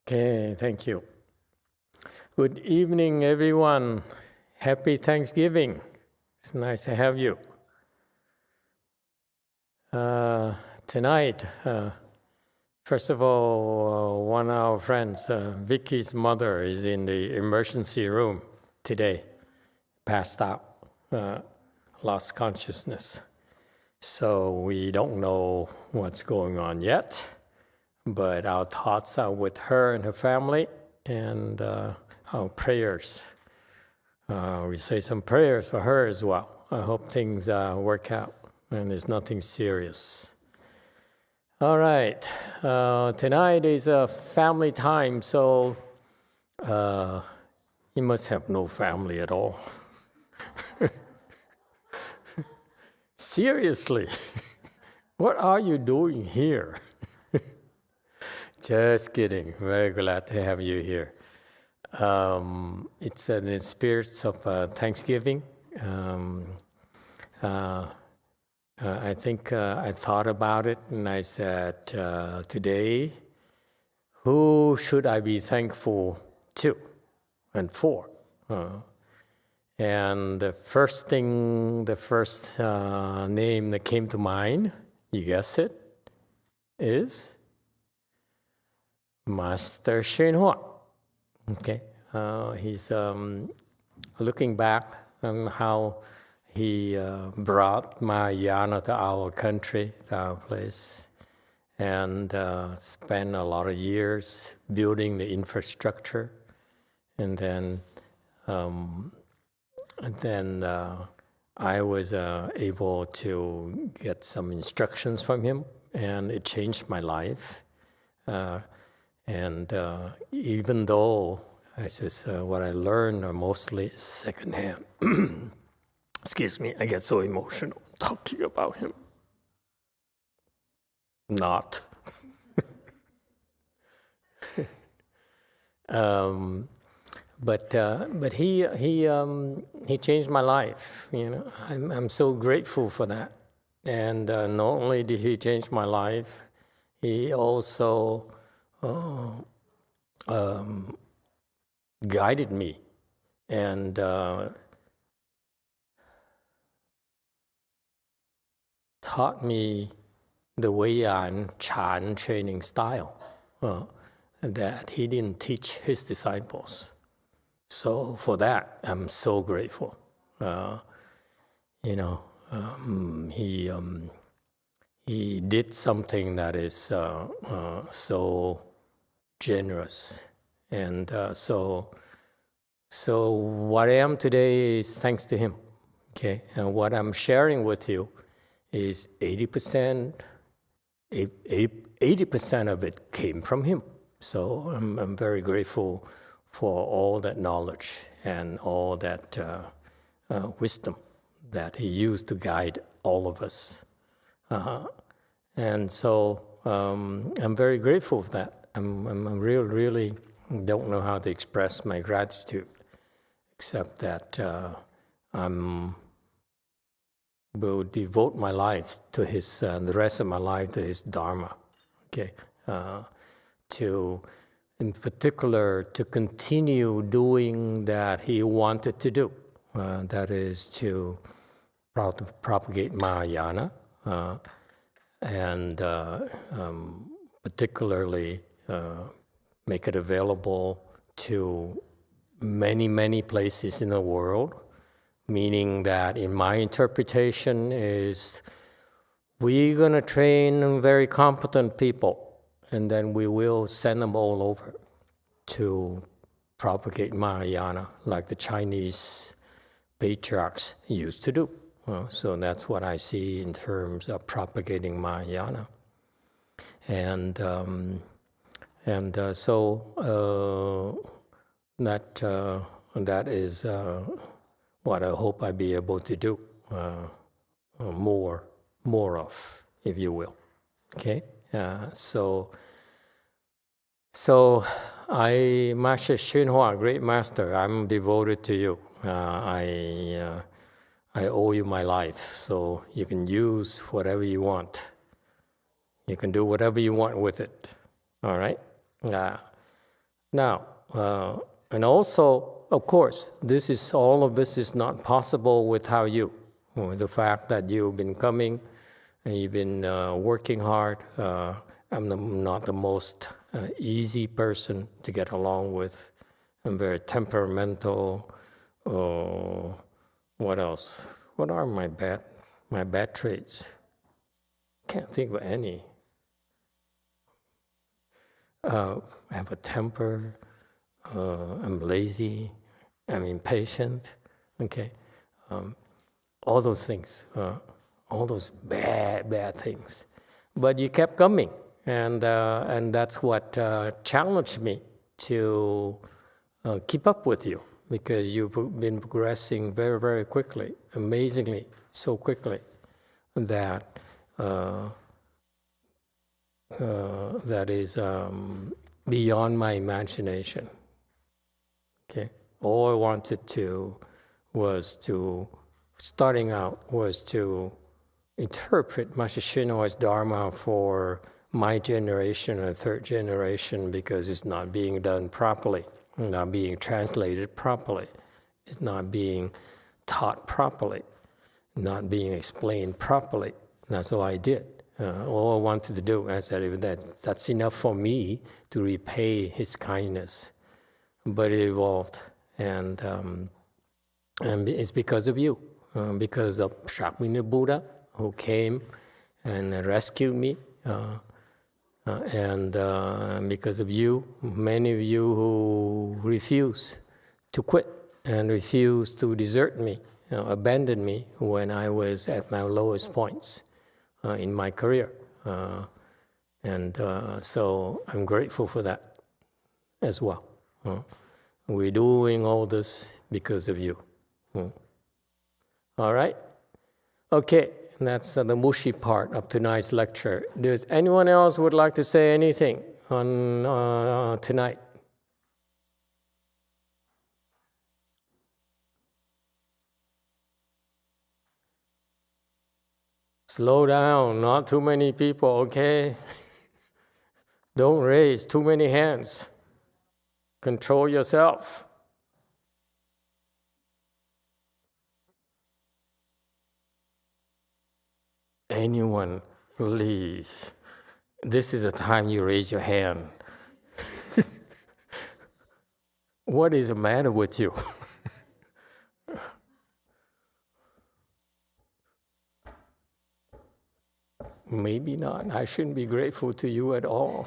Okay, thank you. Good evening, everyone. Happy Thanksgiving. It's nice to have you. Tonight, first of all, one of our friends, Vicky's mother, is in the emergency room today, passed out, lost consciousness. So we don't know what's going on yet, but our thoughts are with her and her family, and our prayers. We say some prayers for her as well. I hope things work out and there's nothing serious. All right, tonight is a family time, so you must have no family at all. Seriously, what are you doing here? Just kidding. Very glad to have you here. It's in the spirit of Thanksgiving. I think I thought about it and I said, today, who should I be thankful to and for? And the first name that came to mind, you guess it, is Master YongHua. Okay, he's looking back on how he brought Mahayana to our country, to our place, and spent a lot of years building the infrastructure, and then I was able to get some instructions from him, and it changed my life. And even though what I learned are mostly secondhand. Excuse me, I get so emotional talking about him. Not. But he changed my life. You know, I'm so grateful for that. And not only did he change my life, he also guided me and taught me the Weiyan Chan training style that he didn't teach his disciples. So for that, I'm so grateful. He did something that is so generous, and so what I am today is thanks to him. Okay, and what I'm sharing with you is 80% of it came from him. So I'm very grateful for all that knowledge and all that wisdom that he used to guide all of us. And so I'm very grateful for that. I'm really don't know how to express my gratitude, except that will devote my life to his, the rest of my life to his Dharma. Okay, in particular, to continue doing that he wanted to do. That is to propagate Mahayana, and particularly make it available to many places in the world, meaning that in my interpretation is we're going to train very competent people, and then we will send them all over to propagate Mahayana like the Chinese patriarchs used to do. So that's what I see in terms of propagating Mahayana. And so that is what I hope I'll be able to do more of, if you will. Okay, so Master YongHua, great master, I'm devoted to you. I owe you my life, so you can use whatever you want. You can do whatever you want with it. All right. Now, and also, of course, all of this is not possible without you. The fact that you've been coming and you've been working hard. I'm not the most easy person to get along with. I'm very temperamental. What else? What are my bad traits? Can't think of any. I have a temper. I'm lazy. I'm impatient. Okay, all those things, all those bad things. But you kept coming, and that's what challenged me to keep up with you, because you've been progressing very, very quickly, amazingly, so quickly that that is beyond my imagination. Okay, all I wanted to starting out was to interpret Master Shino's Dharma for my generation or third generation, because it's not being done properly, not being translated properly, it's not being taught properly, not being explained properly. That's all I did. All I wanted to do, I said, that's enough for me to repay his kindness. But it evolved, and it's because of you, because of Shakmina Buddha, who came and rescued me, and because of you, many of you who refuse to quit and refuse to desert me, abandon me when I was at my lowest points in my career. So I'm grateful for that as well. We're doing all this because of you. All right? Okay, that's the mushy part of tonight's lecture. Does anyone else would like to say anything on tonight? Slow down, not too many people, okay? Don't raise too many hands. Control yourself. Anyone, please. This is the time you raise your hand. What is the matter with you? Maybe not. I shouldn't be grateful to you at all.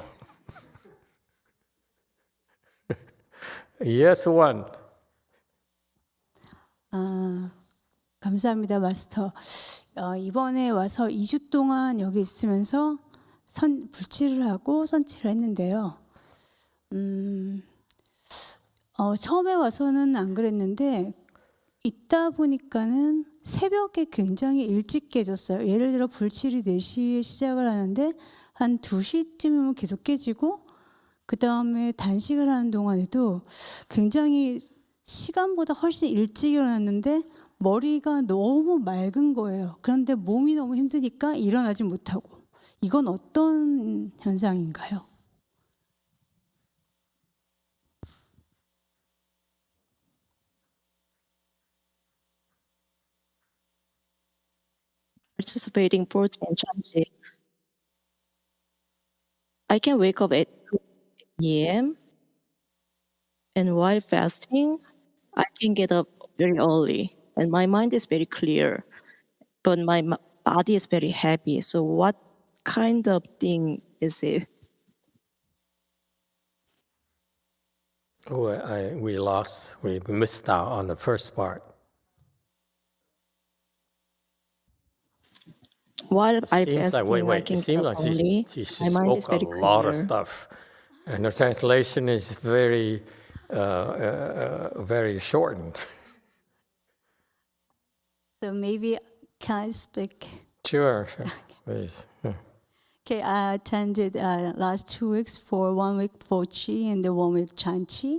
Yes, one. 감사합니다, 마스터. 이번에 와서 2주 동안 여기 있으면서 불치를 하고 선치를 했는데요. 처음에 와서는 안 그랬는데 있다 보니까는 새벽에 굉장히 일찍 깨졌어요. 예를 들어 불칠이 4시에 시작을 하는데 한 2시쯤이면 계속 깨지고, 그 다음에 단식을 하는 동안에도 굉장히 시간보다 훨씬 일찍 일어났는데 머리가 너무 맑은 거예요. 그런데 몸이 너무 힘드니까 일어나지 못하고. 이건 어떤 현상인가요? Participating sports and chanting. I can wake up at 2 a.m. and while fasting, I can get up very early and my mind is very clear, but my body is very heavy. So what kind of thing is it? We missed out on the first part. While I Seems fasting, like, I can it seems like she my mind is spoke a very lot clear. of stuff, and the translation is very, very shortened. So maybe can I speak? Sure, please. Okay, I attended last 2 weeks for 1 week for Chi and then 1 week Chanchi.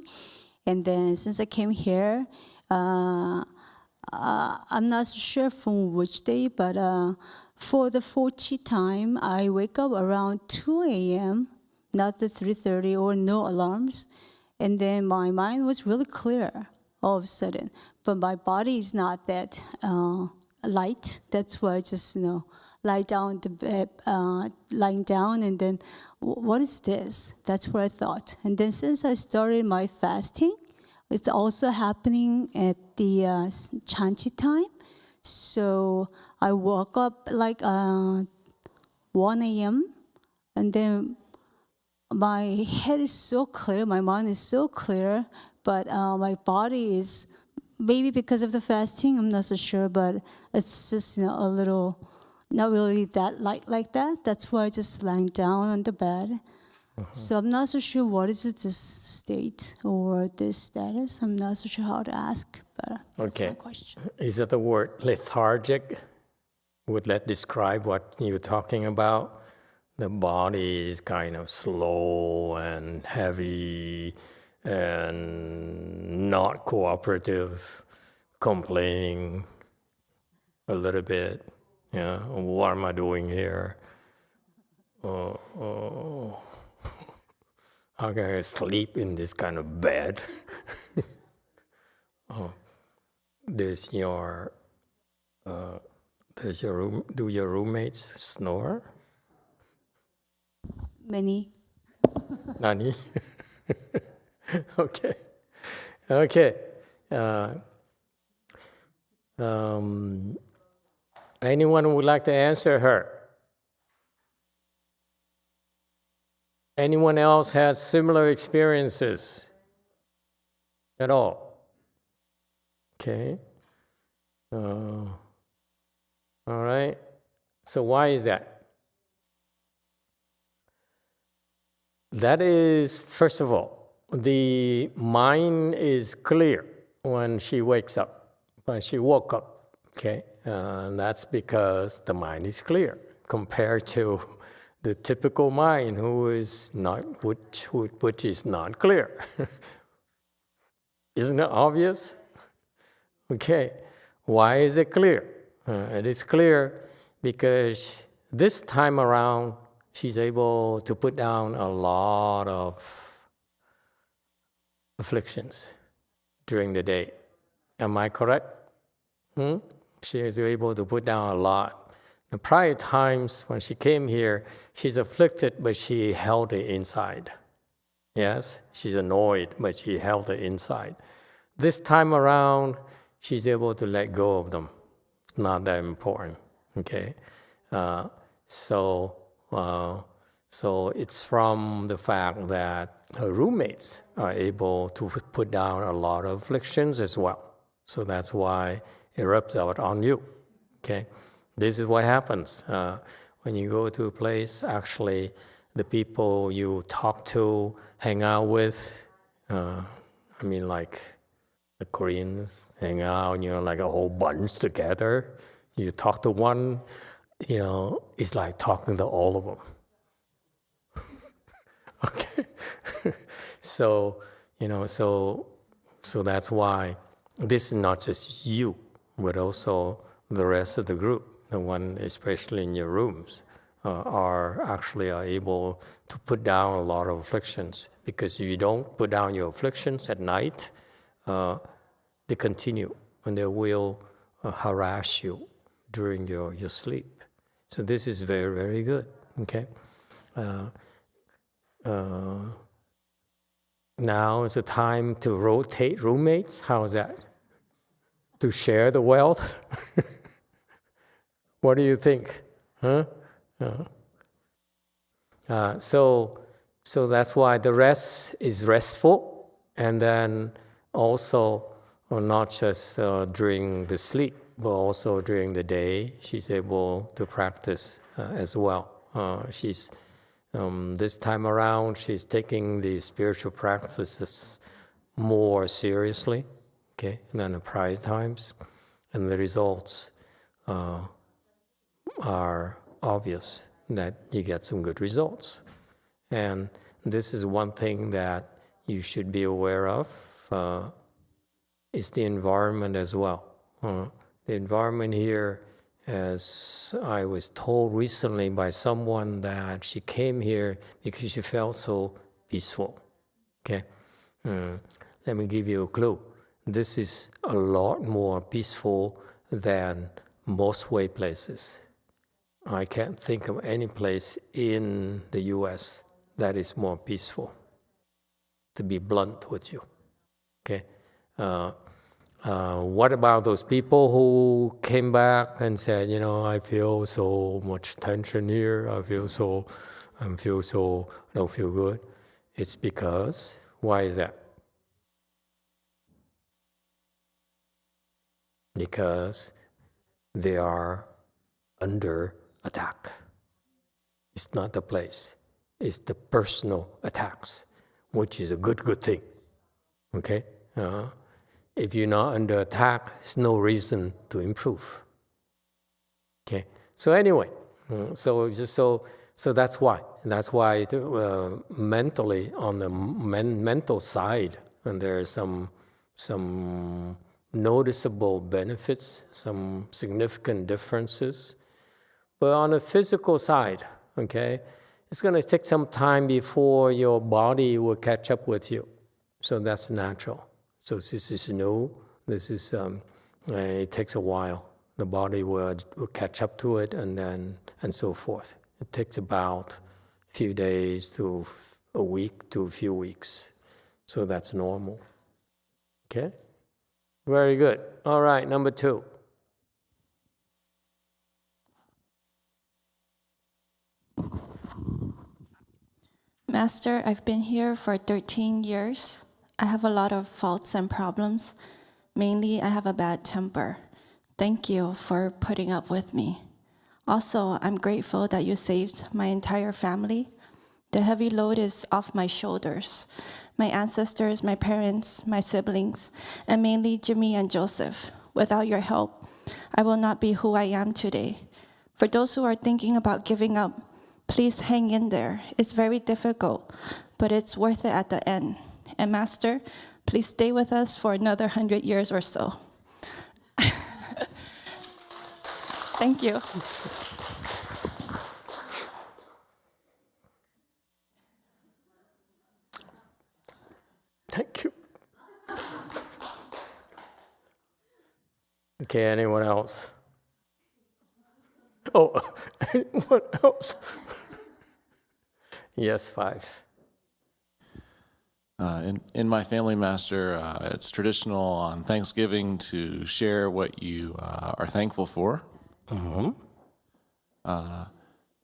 And then since I came here, I'm not sure from which day, but for the 4 Chi time, I wake up around 2 a.m., not the 3:30 or no alarms. And then my mind was really clear all of a sudden. But my body is not that light. That's why I just, lie down the bed, lying down, and then, what is this? That's what I thought. And then since I started my fasting, it's also happening at the chanchi time. So I woke up like 1 a.m. and then my head is so clear, my mind is so clear, but my body is, maybe because of the fasting, I'm not so sure, but it's just a little, not really that light like that. That's why I just lying down on the bed. So I'm not so sure what is it, this state or this status. I'm not so sure how to ask, but that's my question. Is that the word lethargic? Would that describe what you're talking about? The body is kind of slow and heavy and not cooperative, complaining a little bit. Yeah, what am I doing here? How can I sleep in this kind of bed? Does your room? Do your roommates snore? Many. Nani? Okay. Anyone would like to answer her? Anyone else has similar experiences at all? Okay. All right. So why is that? That is, first of all, the mind is clear when she wakes up, when she woke up. Okay. That's because the mind is clear compared to the typical mind which is not clear. Isn't it obvious? Okay, why is it clear? It is clear because this time around she's able to put down a lot of afflictions during the day. Am I correct? She is able to put down a lot. The prior times when she came here, she's afflicted, but she held it inside. Yes, she's annoyed, but she held it inside. This time around, she's able to let go of them. It's not that important, okay? So it's from the fact that her roommates are able to put down a lot of afflictions as well. So that's why it rubs out on you, okay? This is what happens when you go to a place. Actually, the people you talk to, hang out with, like the Koreans hang out, like a whole bunch together. You talk to one, it's like talking to all of them. Okay, so that's why this is not just you, but also the rest of the group. The one, especially in your rooms, are able to put down a lot of afflictions. Because if you don't put down your afflictions at night, they continue and they will harass you during your sleep. So this is very, very good. Okay. Now is the time to rotate roommates. How is that? To share the wealth. What do you think? Huh? So that's why the rest is restful, and then also not just during the sleep, but also during the day, she's able to practice as well. She's this time around, she's taking the spiritual practices more seriously, okay, than the prior times, and the results are obvious that you get some good results. And this is one thing that you should be aware of, is the environment as well. The environment here, as I was told recently by someone, that she came here because she felt so peaceful. Okay, Let me give you a clue. This is a lot more peaceful than most way places. I can't think of any place in the US that is more peaceful, to be blunt with you. Okay. What about those people who came back and said, I feel so much tension here. I don't feel good. It's because, why is that? Because they are under attack. It's not the place. It's the personal attacks, which is a good thing. Okay? If you're not under attack, there's no reason to improve. Okay? So anyway, so that's why. That's why mentally, on the mental side, and there are some noticeable benefits, some significant differences. But on the physical side, okay, it's going to take some time before your body will catch up with you. So that's natural. So this is new. This is, it takes a while. The body will catch up to it, and so forth. It takes about a few days to a week to a few weeks. So that's normal. Okay? Very good. All right, number 2. Master, I've been here for 13 years. I have a lot of faults and problems. Mainly, I have a bad temper. Thank you for putting up with me. Also, I'm grateful that you saved my entire family. The heavy load is off my shoulders. My ancestors, my parents, my siblings, and mainly Jimmy and Joseph. Without your help, I will not be who I am today. For those who are thinking about giving up, please hang in there. It's very difficult, but it's worth it at the end. And Master, please stay with us for another 100 years or so. Thank you. Thank you. Okay, anyone else? Oh, anyone else? Yes, 5. In my family, Master, it's traditional on Thanksgiving to share what you are thankful for.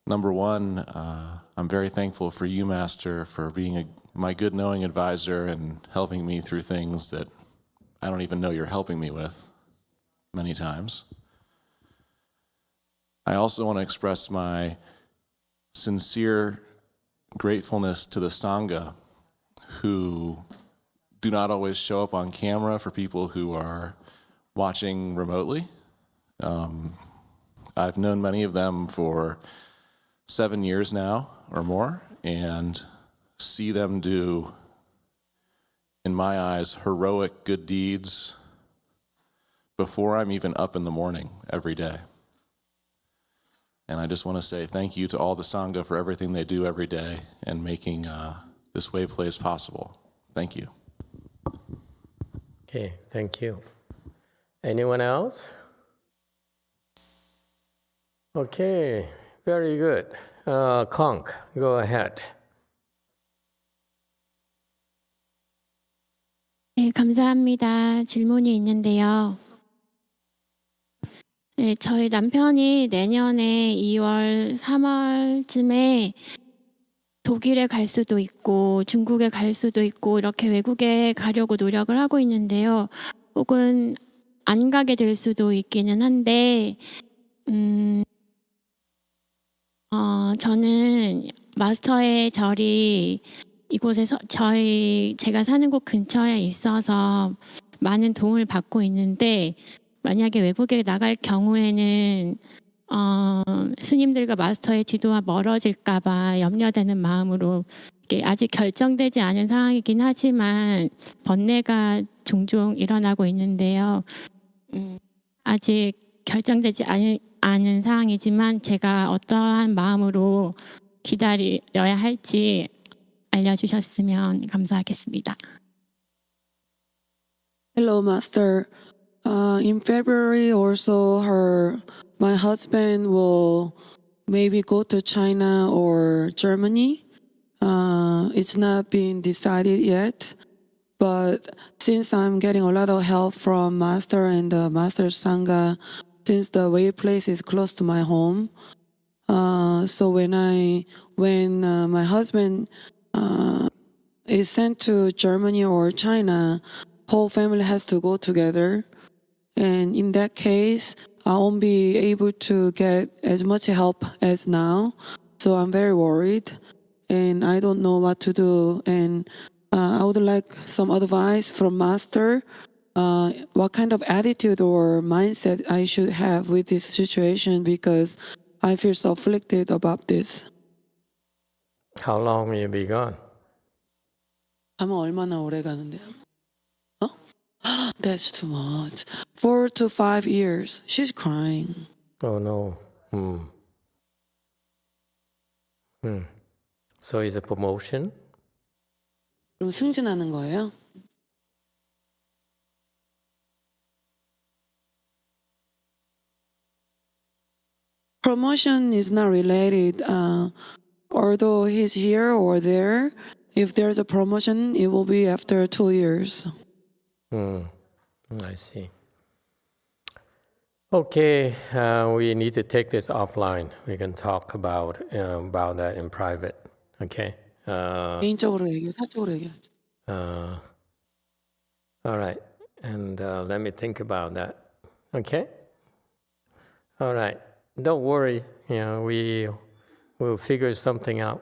Number 1, I'm very thankful for you, Master, for being my good knowing advisor and helping me through things that I don't even know you're helping me with many times. I also want to express my sincere gratefulness to the Sangha, who do not always show up on camera for people who are watching remotely. I've known many of them for 7 years now or more, and see them do, in my eyes, heroic good deeds before I'm even up in the morning every day. And I just want to say thank you to all the Sangha for everything they do every day and making this wave place possible. Thank you. Okay, thank you. Anyone else? Okay, very good. Conk, go ahead. 네, 감사합니다. 질문이 있는데요. 네, 저희 남편이 내년에 2월, 3월쯤에 독일에 갈 수도 있고 중국에 갈 수도 있고 이렇게 외국에 가려고 노력을 하고 있는데요. 혹은 안 가게 될 수도 있기는 한데 저는 마스터의 절이 이곳에서 제가 사는 곳 근처에 있어서 많은 도움을 받고 있는데 만약에 외국에 나갈 경우에는 스님들과 마스터의 지도와 멀어질까 봐 염려되는 마음으로 이게 아직 결정되지 않은 상황이긴 하지만 번뇌가 종종 일어나고 있는데요. 아직 결정되지 않은 상황이지만 제가 어떠한 마음으로 기다려야 할지 알려주셨으면 감사하겠습니다. Hello, Master. In February also, my husband will maybe go to China or Germany. It's not been decided yet, but since I'm getting a lot of help from Master and the Master Sangha, since the way place is close to my home, so when my husband is sent to Germany or China, whole family has to go together. And in that case, I won't be able to get as much help as now. So I'm very worried and I don't know what to do. And I would like some advice from Master. What kind of attitude or mindset I should have with this situation, because I feel so afflicted about this. How long will you be gone? 아마 얼마나 오래 가는데요? That's too much. 4 to 5 years. She's crying. Oh no. So it's a promotion? 그럼 승진하는 거예요? Promotion is not related. Although he's here or there, if there's a promotion, it will be after 2 years. I see. Okay, we need to take this offline. We can talk about that in private. Okay. 개인적으로 얘기해, 사적으로 얘기하자. All right, and let me think about that. Okay. All right. Don't worry. We'll figure something out.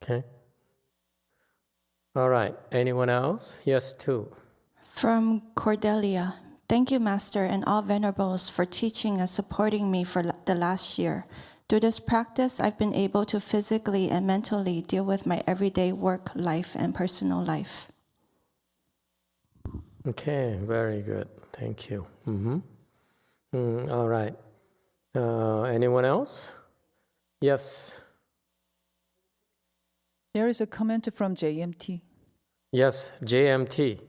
Okay. All right. Anyone else? Yes, too. From Cordelia. Thank you, Master, and all venerables for teaching and supporting me for the last year. Through this practice, I've been able to physically and mentally deal with my everyday work life and personal life. Okay, very good. Thank you. All right. Anyone else? Yes. There is a comment from JMT. Yes, JMT.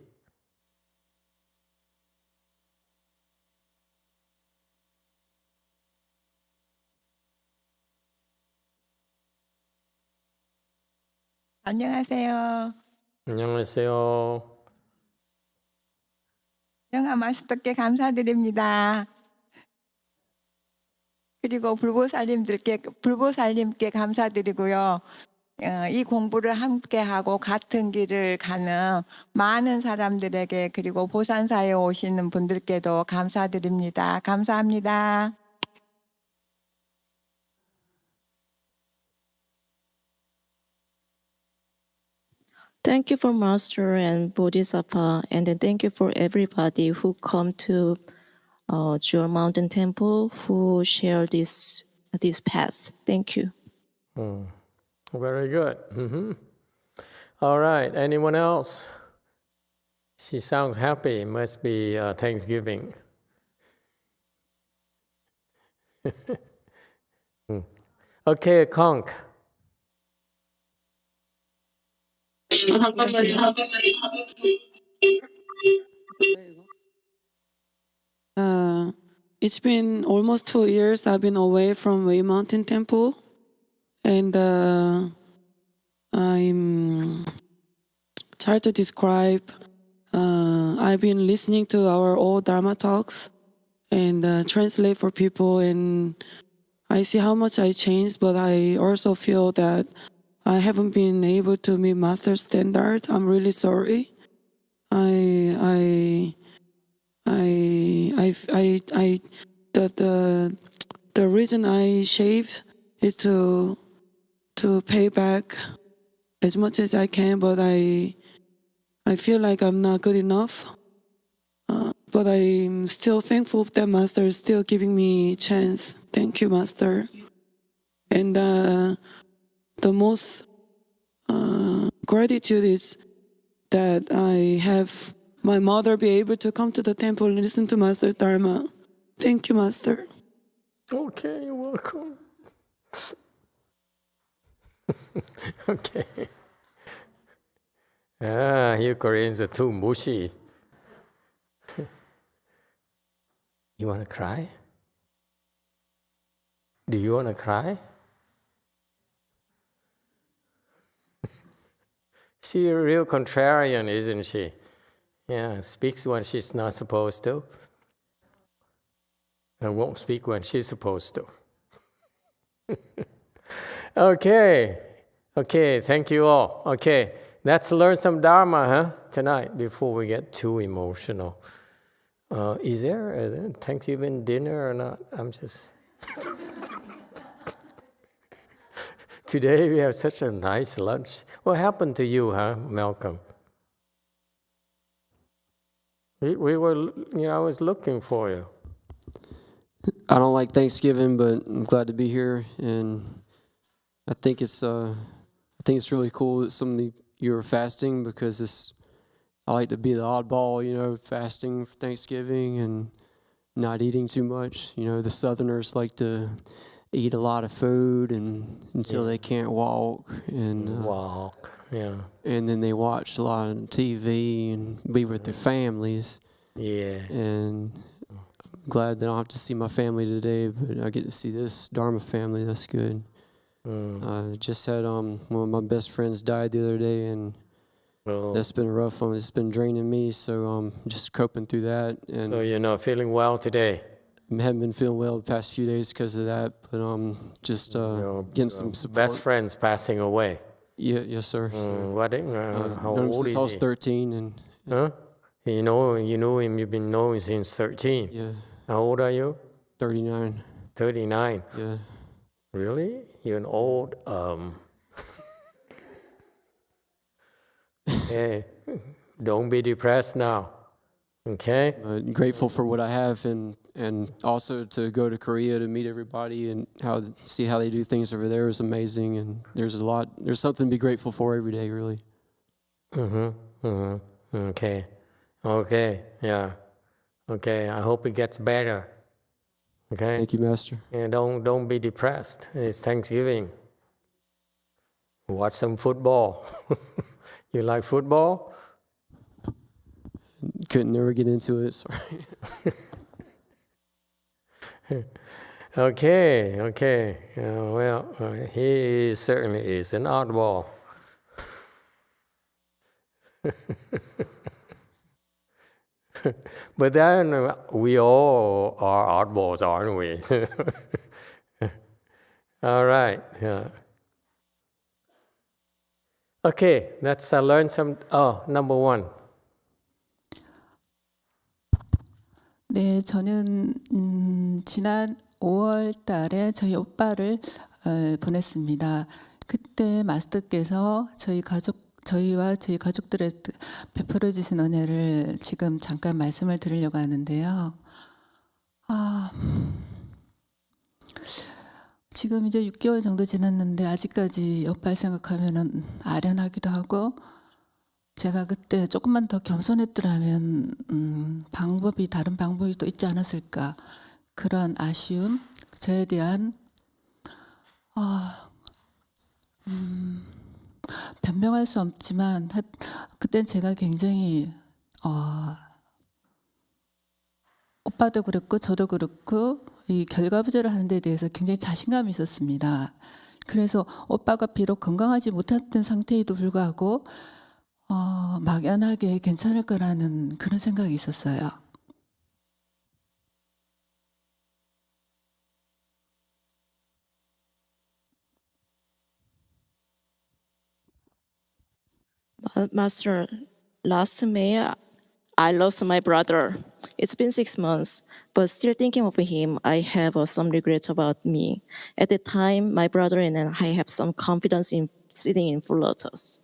안녕하세요. 안녕하세요. 영아 마스터께 감사드립니다. 그리고 불보살님께 감사드리고요. 이 공부를 함께하고 같은 길을 가는 많은 사람들에게, 그리고 보산사에 오시는 분들께도 감사드립니다. 감사합니다. Thank you for Master and Bodhisattva, and then thank you for everybody who come to Jewel Mountain Temple, who share this path. Thank you. Very good. All right. Anyone else? She sounds happy. Must be Thanksgiving. Okay, Conk. It's been almost 2 years I've been away from Way Mountain Temple, and I'm trying to describe. I've been listening to our old Dharma talks and translate for people, and I see how much I changed, but I also feel that I haven't been able to meet Master standard. I'm really sorry. The reason I shaved is to pay back as much as I can, but I feel like I'm not good enough. But I'm still thankful that Master is still giving me a chance. Thank you, Master. And the most gratitude is that I have my mother be able to come to the temple and listen to Master Dharma. Thank you, Master. Okay, you're welcome. Okay. You Koreans are too mushy. You want to cry? Do you want to cry? She's a real contrarian, isn't she? Yeah, speaks when she's not supposed to, and won't speak when she's supposed to. Okay, thank you all. Okay, let's learn some Dharma, tonight before we get too emotional. Is there a Thanksgiving dinner or not? I'm just... Today we have such a nice lunch. What happened to you, Malcolm? We were, I was looking for you. I don't like Thanksgiving, but I'm glad to be here, and I think it's really cool that some of you are fasting, because I like to be the oddball, fasting for Thanksgiving and not eating too much. The Southerners like to eat a lot of food until they can't walk, and and then they watch a lot of TV and be with their families. Yeah. And I'm glad that I don't have to see my family today, but I get to see this Dharma family. That's good. Just had one of my best friends died the other day, and that's been a rough one. It's been draining me, so I'm just coping through that. And So you're not feeling well today? I haven't been feeling well the past few days because of that, but just getting some support. Best friend's passing away. Yeah, yes, sir. How known him old since is I was he? 13, and Huh? You know him. You've been knowing since 13. yeah, How old are you? 39. 39. Yeah. Really? You're an old. Hey, don't be depressed now. Okay. Grateful for what I have, and also to go to Korea to meet everybody and see how they do things over there is amazing. And there's something to be grateful for every day, really. Okay. Yeah. Okay. I hope it gets better. Okay. Thank you, Master. And don't be depressed. It's Thanksgiving. Watch some football. You like football? Couldn't never get into it. Sorry. Okay. He certainly is an oddball. But then we all are oddballs, aren't we? All right. Yeah. Okay, let's learn some. Number one. 네, 저는 지난 5월 달에 저희 오빠를 보냈습니다. 그때 마스터께서 저희와 저희 가족들에 베풀어 주신 은혜를 지금 잠깐 말씀을 드리려고 하는데요. 지금 이제 6개월 정도 지났는데 아직까지 오빠를 생각하면은 아련하기도 하고, 제가 그때 조금만 더 겸손했더라면 다른 방법이 또 있지 않았을까, 그런 아쉬움, 저에 대한 변명할 수 없지만 그땐 제가 굉장히 오빠도 그렇고 저도 그렇고 이 결과부절을 하는 데 대해서 굉장히 자신감이 있었습니다. 그래서 오빠가 비록 건강하지 못했던 상태에도 불구하고 막연하게 괜찮을 거라는 그런 생각이 있었어요. Master, last May, I lost my brother. It's been 6 months, but still thinking of him, I have some regret about me. At the time, my brother and I have some confidence in sitting in full lotus.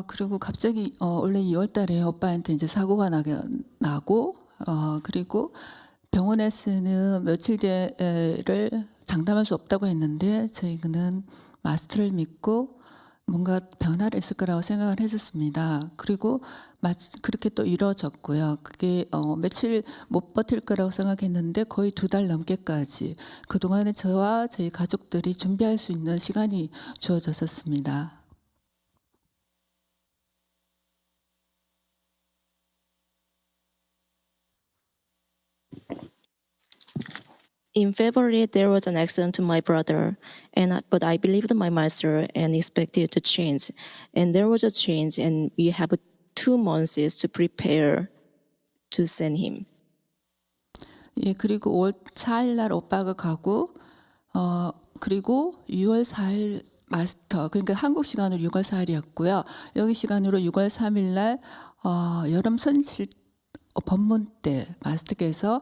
그리고 갑자기 원래 2월 달에 오빠한테 이제 사고가 나고 그리고 병원에서는 며칠 뒤를 장담할 수 없다고 했는데 저희는 마스터를 믿고 뭔가 변화를 있을 거라고 생각을 했었습니다. 그리고 그렇게 또 이루어졌고요. 그게 며칠 못 버틸 거라고 생각했는데 거의 2달 넘게까지 그동안에 저와 저희 가족들이 준비할 수 있는 시간이 주어졌었습니다. In February, there was an accident to my brother, but I believed my master and expected to change. And there was a change, and we have 2 months to prepare to send him. 예, 그리고 5월 4일 날 오빠가 가고 그리고 6월 4일 마스터, 그러니까 한국 시간으로 6월 4일이었고요. 여기 시간으로 6월 3일 날 여름 선칠 법문 때 마스터께서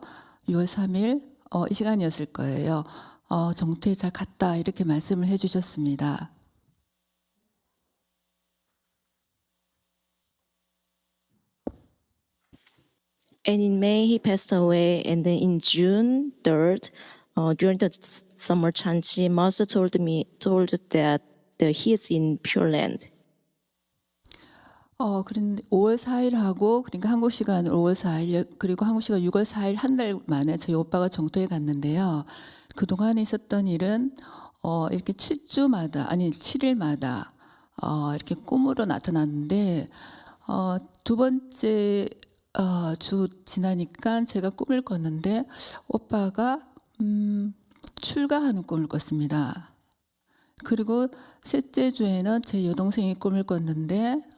6월 3일 이 시간이었을 거예요. 정토에 잘 갔다 이렇게 말씀을 해주셨습니다. And in May, he passed away. And then in June 3rd, during the summer chanchi, master told that he is in Pure Land. 그런데 5월 4일 하고, 그러니까 한국 시간으로 5월 4일, 그리고 한국 시간 6월 4일 한 달 만에 저희 오빠가 정토에 갔는데요. 그동안에 있었던 일은 이렇게 7일마다 이렇게 꿈으로 나타났는데 두 번째 주 지나니까 제가 꿈을 꿨는데 오빠가 출가하는 꿈을 꿨습니다. 그리고 셋째 주에는 제 여동생이 꿈을 꿨는데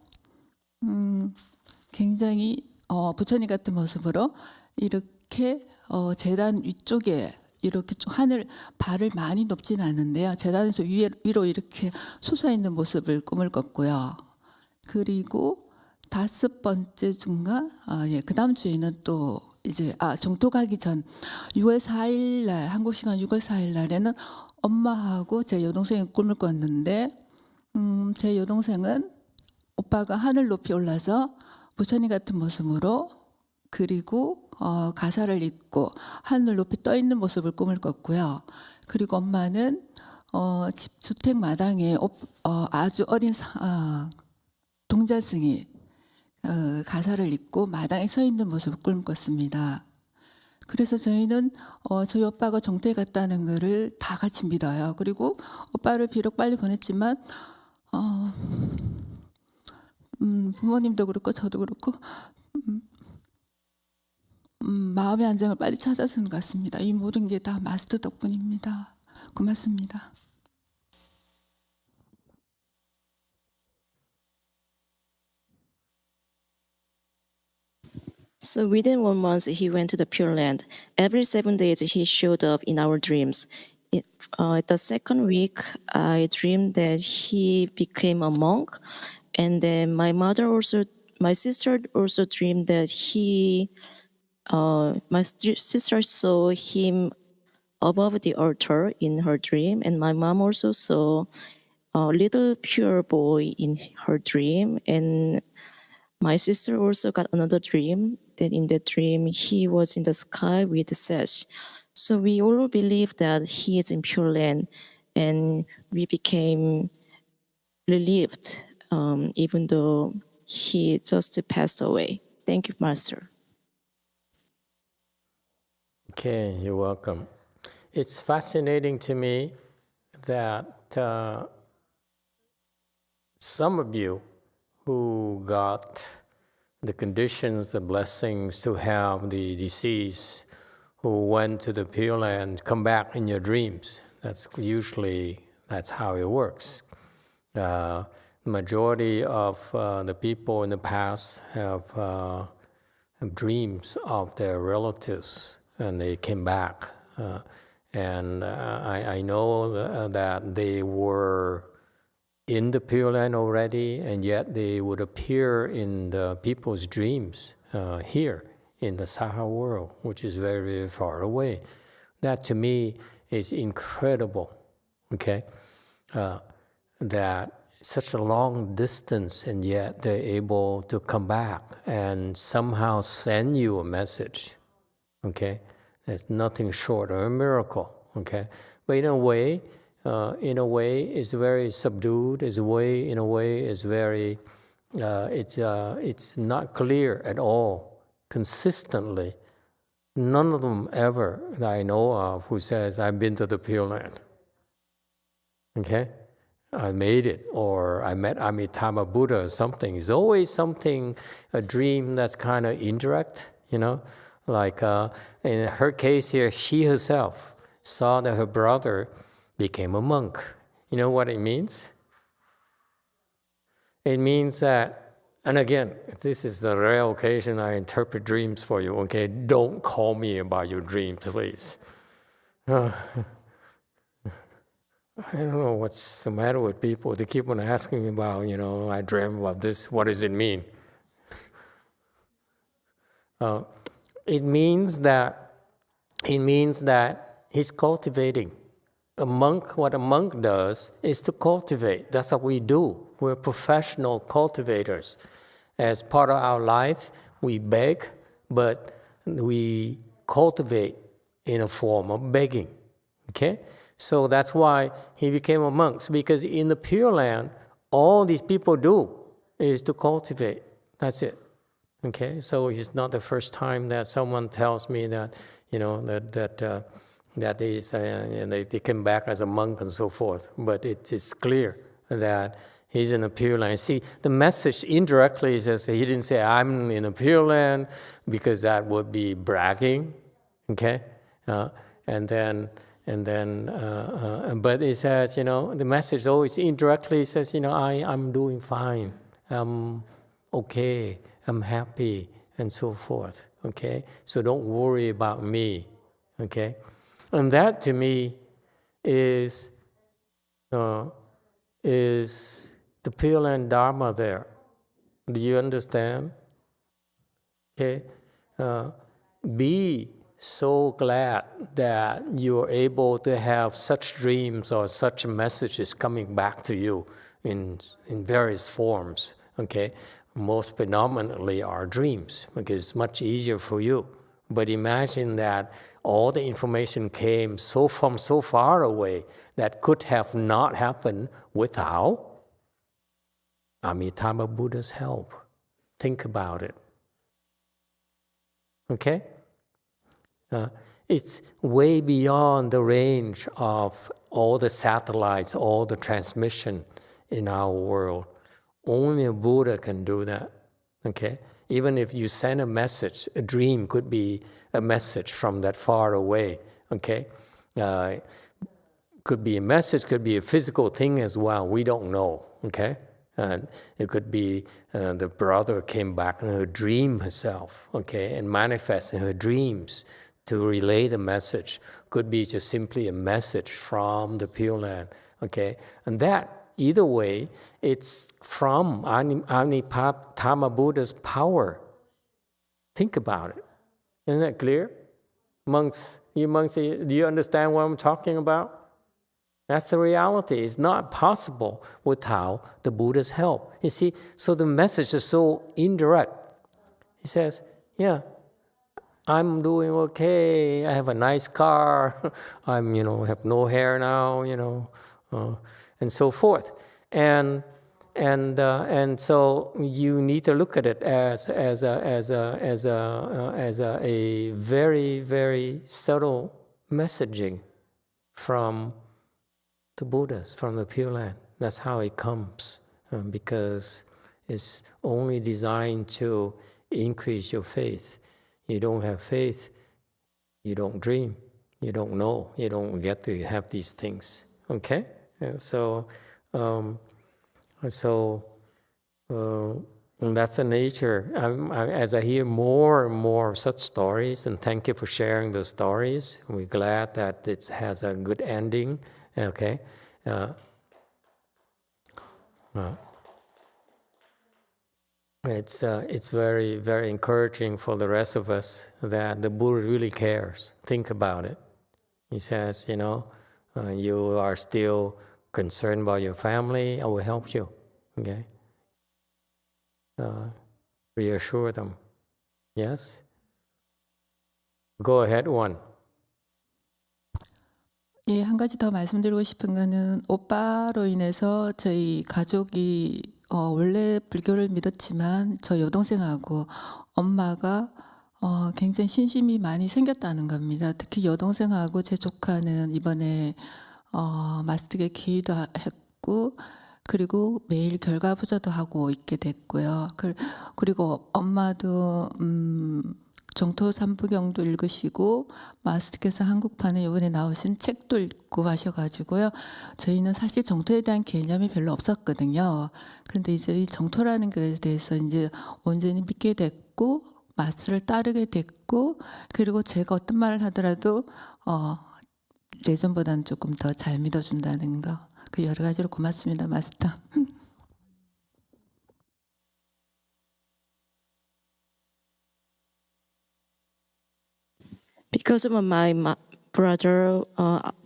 굉장히 부처님 같은 모습으로 이렇게 제단 위쪽에 이렇게 하늘 발을 많이 높진 않는데요. 제단에서 위로 이렇게 솟아있는 모습을 꿈을 꿨고요. 그리고 5번째 주인가? 그 다음 주에는 또 이제 정토 가기 전 6월 4일 날, 한국 시간 6월 4일 날에는 엄마하고 제 여동생이 꿈을 꿨는데 제 여동생은 오빠가 하늘 높이 올라서 부처님 같은 모습으로 그리고 가사를 입고 하늘 높이 떠 있는 모습을 꿈을 꿨고요. 그리고 엄마는 집 주택 마당에 아주 어린 동자승이 가사를 입고 마당에 서 있는 모습을 꿈을 꿨습니다. 그래서 저희는 저희 오빠가 정토에 갔다는 것을 다 같이 믿어요. 그리고 오빠를 비록 빨리 보냈지만 부모님도 그렇고 저도 그렇고 마음의 안정을 빨리 찾아서는 것 같습니다. 이 모든 게 다 마스터 덕분입니다. 고맙습니다. So within 1 month, he went to the Pure Land. Every 7 days, he showed up in our dreams. The second week, I dreamed that he became a monk, and then my sister also dreamed that my sister saw him above the altar in her dream, and my mom also saw a little pure boy in her dream, and my sister also got another dream, that in the dream he was in the sky with the sash. So we all believe that he is in Pure Land, and we became relieved, even though he just passed away. Thank you, Master. Okay, you're welcome. It's fascinating to me that some of you who got the conditions, the blessings to have the deceased who went to the Pure Land come back in your dreams. That's how it works. Majority of the people in the past have dreams of their relatives, and they came back. And I know that they were in the Pure Land already, and yet they would appear in the people's dreams here in the Saha world, which is very, very far away. That to me is incredible, okay? That such a long distance, and yet they're able to come back and somehow send you a message, okay? There's nothing short of a miracle, okay? But in a way, in a way, is very subdued. In a way, is very. It's not clear at all, consistently. None of them ever that I know of who says, I've been to the Pure Land. Okay? I made it, or I met Amitabha Buddha or something. It's always something, a dream that's kind of indirect, Like in her case here, she herself saw that her brother became a monk. You know what it means? It means that, and again, this is the rare occasion I interpret dreams for you, okay? Don't call me about your dreams, please. I don't know what's the matter with people. They keep on asking me about, I dream about this. What does it mean? It means that he's cultivating. What a monk does is to cultivate. That's what we do. We're professional cultivators. As part of our life, we beg, but we cultivate in a form of begging. Okay? So that's why he became a monk. Because in the Pure Land, all these people do is to cultivate. That's it. Okay? So it's not the first time that someone tells me that, that they came back as a monk and so forth. But it is clear that he's in a Pure Land. See, the message indirectly says he didn't say, I'm in a Pure Land, because that would be bragging, okay? But it says, the message always indirectly says, I'm doing fine, I'm okay, I'm happy, and so forth, okay? So don't worry about me, okay? And that to me is the Pure Land Dharma there. Do you understand? Okay. Be so glad that you're able to have such dreams or such messages coming back to you in various forms. Okay. Most predominantly are dreams, because it's much easier for you. But imagine that all the information came from so far away that could have not happened without Amitabha Buddha's help. Think about it. Okay? It's way beyond the range of all the satellites, all the transmission in our world. Only a Buddha can do that. Okay? Even if you send a message, a dream could be a message from that far away. Okay? Could be a message, could be a physical thing as well. We don't know. Okay? And it could be the brother came back in her dream herself, okay, and manifest in her dreams to relay the message. Could be just simply a message from the Pure Land, okay. And that, either way, it's from Amitabha Buddha's power. Think about it. Isn't that clear? Monks, do you understand what I'm talking about? That's the reality. It's not possible without the Buddha's help. You see, so the message is so indirect. He says, yeah, I'm doing okay. I have a nice car. I'm, have no hair now, and so forth. And so you need to look at it as a very, very subtle messaging from the Buddhas, from the Pure Land. That's how it comes, because it's only designed to increase your faith. You don't have faith, you don't dream, you don't know, you don't get to have these things. Okay? So that's the nature. As I hear more and more of such stories, and thank you for sharing those stories. We're glad that it has a good ending. Okay, it's very, very encouraging for the rest of us that the Buddha really cares. Think about it. He says, you are still concerned about your family. I will help you. Okay, reassure them. Yes. Go ahead, one. 예, 한 가지 더 말씀드리고 싶은 거는 오빠로 인해서 저희 가족이 원래 불교를 믿었지만 저 여동생하고 엄마가 굉장히 신심이 많이 생겼다는 겁니다. 특히 여동생하고 제 조카는 이번에 마스터에 기회도 했고 그리고 매일 결과부자도 하고 있게 됐고요. 그리고 엄마도 정토 삼부경도 읽으시고 마스터께서 한국판에 이번에 나오신 책도 읽고 하셔가지고요. 저희는 사실 정토에 대한 개념이 별로 없었거든요. 그런데 이제 이 정토라는 것에 대해서 이제 온전히 믿게 됐고 마스터를 따르게 됐고 그리고 제가 어떤 말을 하더라도 예전보다는 조금 더 잘 믿어준다는 거. 그 여러 가지로 고맙습니다, 마스터. Because of my brother,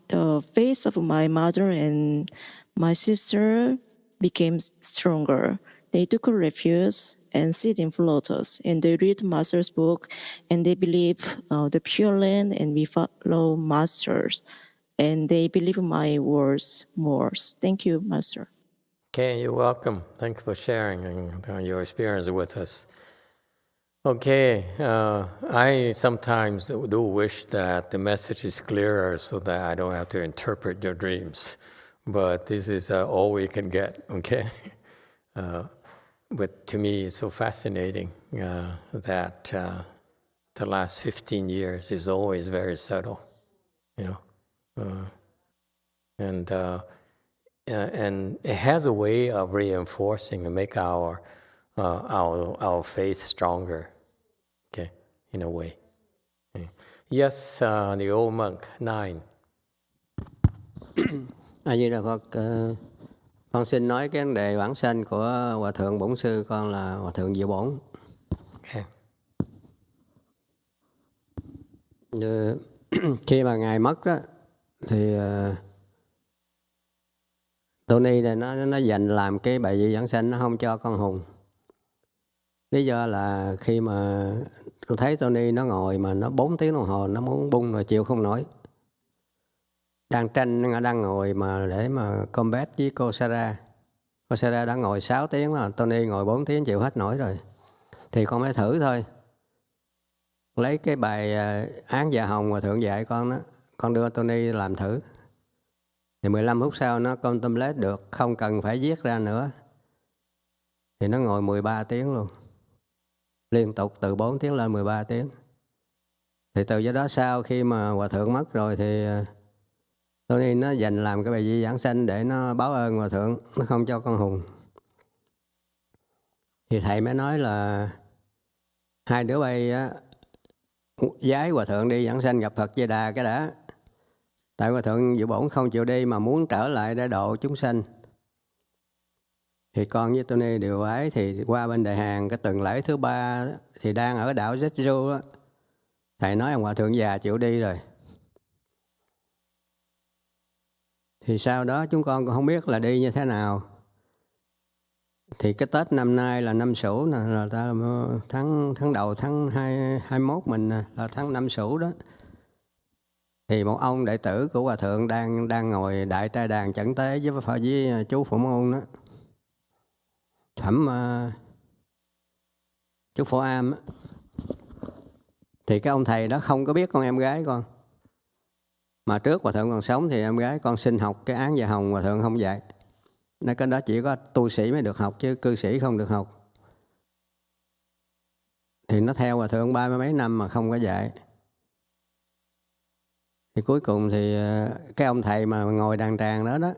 the faith of my mother and my sister became stronger. They took refuge and sit in lotus, and they read Master's book, and they believe the Pure Land, and we follow Masters, and they believe my words more. Thank you, Master. Okay, you're welcome. Thanks for sharing your experience with us. Okay, I sometimes do wish that the message is clearer so that I don't have to interpret your dreams. But this is all we can get, okay? But to me, it's so fascinating that the last 15 years is always very subtle, you know? And it has a way of reinforcing and make our faith stronger, okay, in a way. Yes, the old monk, 9. A Di Đà Phật, con xin nói cái vấn đề vãng sanh của Hòa Thượng Bổn Sư con là Hòa Thượng Diệu Bổn. Okay. Khi mà Ngài mất đó, thì Tony này nó dành làm cái bài vị vãng sanh, nó không cho con Hùng. Lý do là khi mà tôi thấy Tony nó ngồi mà nó 4 tiếng đồng hồ, nó muốn bung rồi chịu không nổi. Đang tranh, đang ngồi mà để mà combat với cô Sarah. Cô Sarah đã ngồi 6 tiếng rồi, Tony ngồi 4 tiếng chịu hết nổi rồi. Thì con phải thử thôi. Lấy cái bài án dạ hồng Hòa Thượng dạy con đó, con đưa Tony làm thử. Thì 15 phút sau nó contemplate được, không cần phải viết ra nữa. Thì nó ngồi 13 tiếng luôn. Liên tục từ 4 tiếng lên 13 tiếng. Thì từ do đó sau khi mà Hòa Thượng mất rồi thì Tony nó dành làm cái bài vị giảng sanh để nó báo ơn Hòa Thượng, nó không cho con Hùng. Thì thầy mới nói là hai đứa bay giái Hòa Thượng đi giảng sanh gặp Phật Di Đà cái đã. Tại Hòa Thượng Diệu Bổn không chịu đi mà muốn trở lại để độ chúng sanh. Thì con với Tony đều ái, thì qua bên Đại Hàn cái tuần lễ thứ 3 thì đang ở đảo Jeju đó. Thầy nói ông Hòa Thượng già chịu đi rồi. Thì sau đó chúng con cũng không biết là đi như thế nào. Thì cái Tết năm nay là năm Sửu, là tháng đầu tháng 21 mình là tháng năm Sửu đó. Thì một ông đệ tử của Hòa Thượng đang ngồi đại trai đàn chẩn tế với chú Phổ Môn đó. Thẩm chú Phổ Am á. Thì cái ông thầy đó không có biết con em gái con. Mà trước Hòa Thượng còn sống thì em gái con xin học cái án dạ hồng, Hòa Thượng không dạy. Nên cái đó chỉ có tu sĩ mới được học chứ cư sĩ không được học. Thì nó theo Hòa Thượng 30 mấy năm mà không có dạy. Thì cuối cùng thì cái ông thầy mà ngồi đàn tràng đó đó,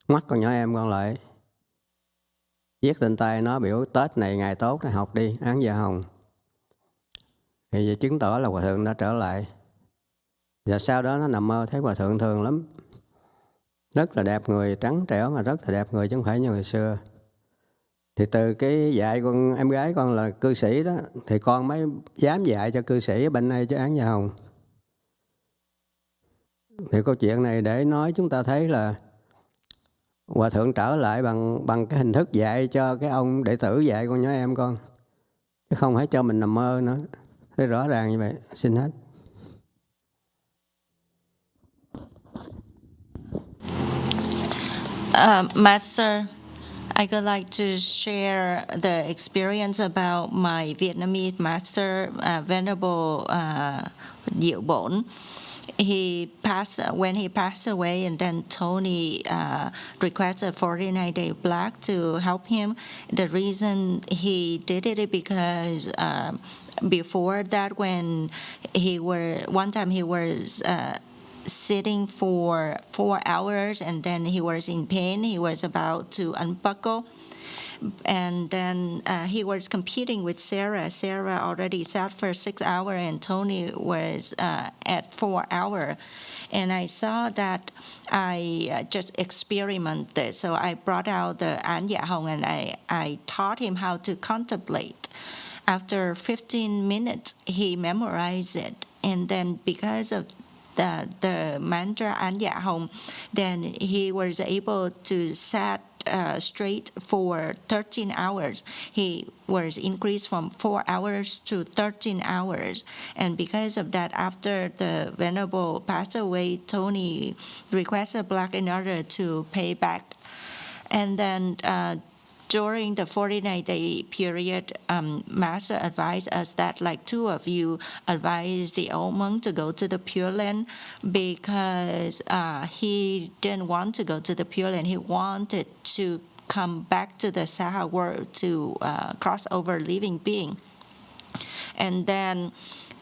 ngoắt con nhỏ em con lại, viết lên tay nó biểu Tết này ngày tốt, học đi án dạ hồng. Thì vậy chứng tỏ là Hòa Thượng đã trở lại. Và sau đó nó nằm mơ thấy Hòa Thượng thường lắm. Rất là đẹp người, trắng trẻo mà rất là đẹp người chứ không phải như người xưa. Thì từ cái dạy con em gái con là cư sĩ đó, thì con mới dám dạy cho cư sĩ ở bên đây chứ án dạ hồng. Thì câu chuyện này để nói chúng ta thấy là Hòa Thượng trở lại bằng cái hình thức dạy cho cái ông đệ tử dạy con nhỏ em con. Chứ không phải cho mình nằm mơ nữa. Thấy rõ ràng như vậy. Xin hết. Master, I would like to share the experience about my Vietnamese master, Venerable Diệu Bổn. When he passed away, and then Tony requested 49-day black to help him. The reason he did it is because before that, when one time he was sitting for 4 hours, and then he was in pain. He was about to unbuckle, and then he was competing with Sarah. Sarah already sat for 6 hours, and Tony was at 4 hours. And I saw that I just experimented. So I brought out the An Dạ Hồng, and I taught him how to contemplate. After 15 minutes, he memorized it. And then because of the mantra An Dạ Hồng, then he was able to sit straight for 13 hours. He was increased from 4 hours to 13 hours. And because of that, after the Venerable passed away, Tony requested black in order to pay back. And then during the 49-day period, Master advised us that, like, two of you advised the old monk to go to the Pure Land, because he didn't want to go to the Pure Land. He wanted to come back to the Saha world to cross over living being. And then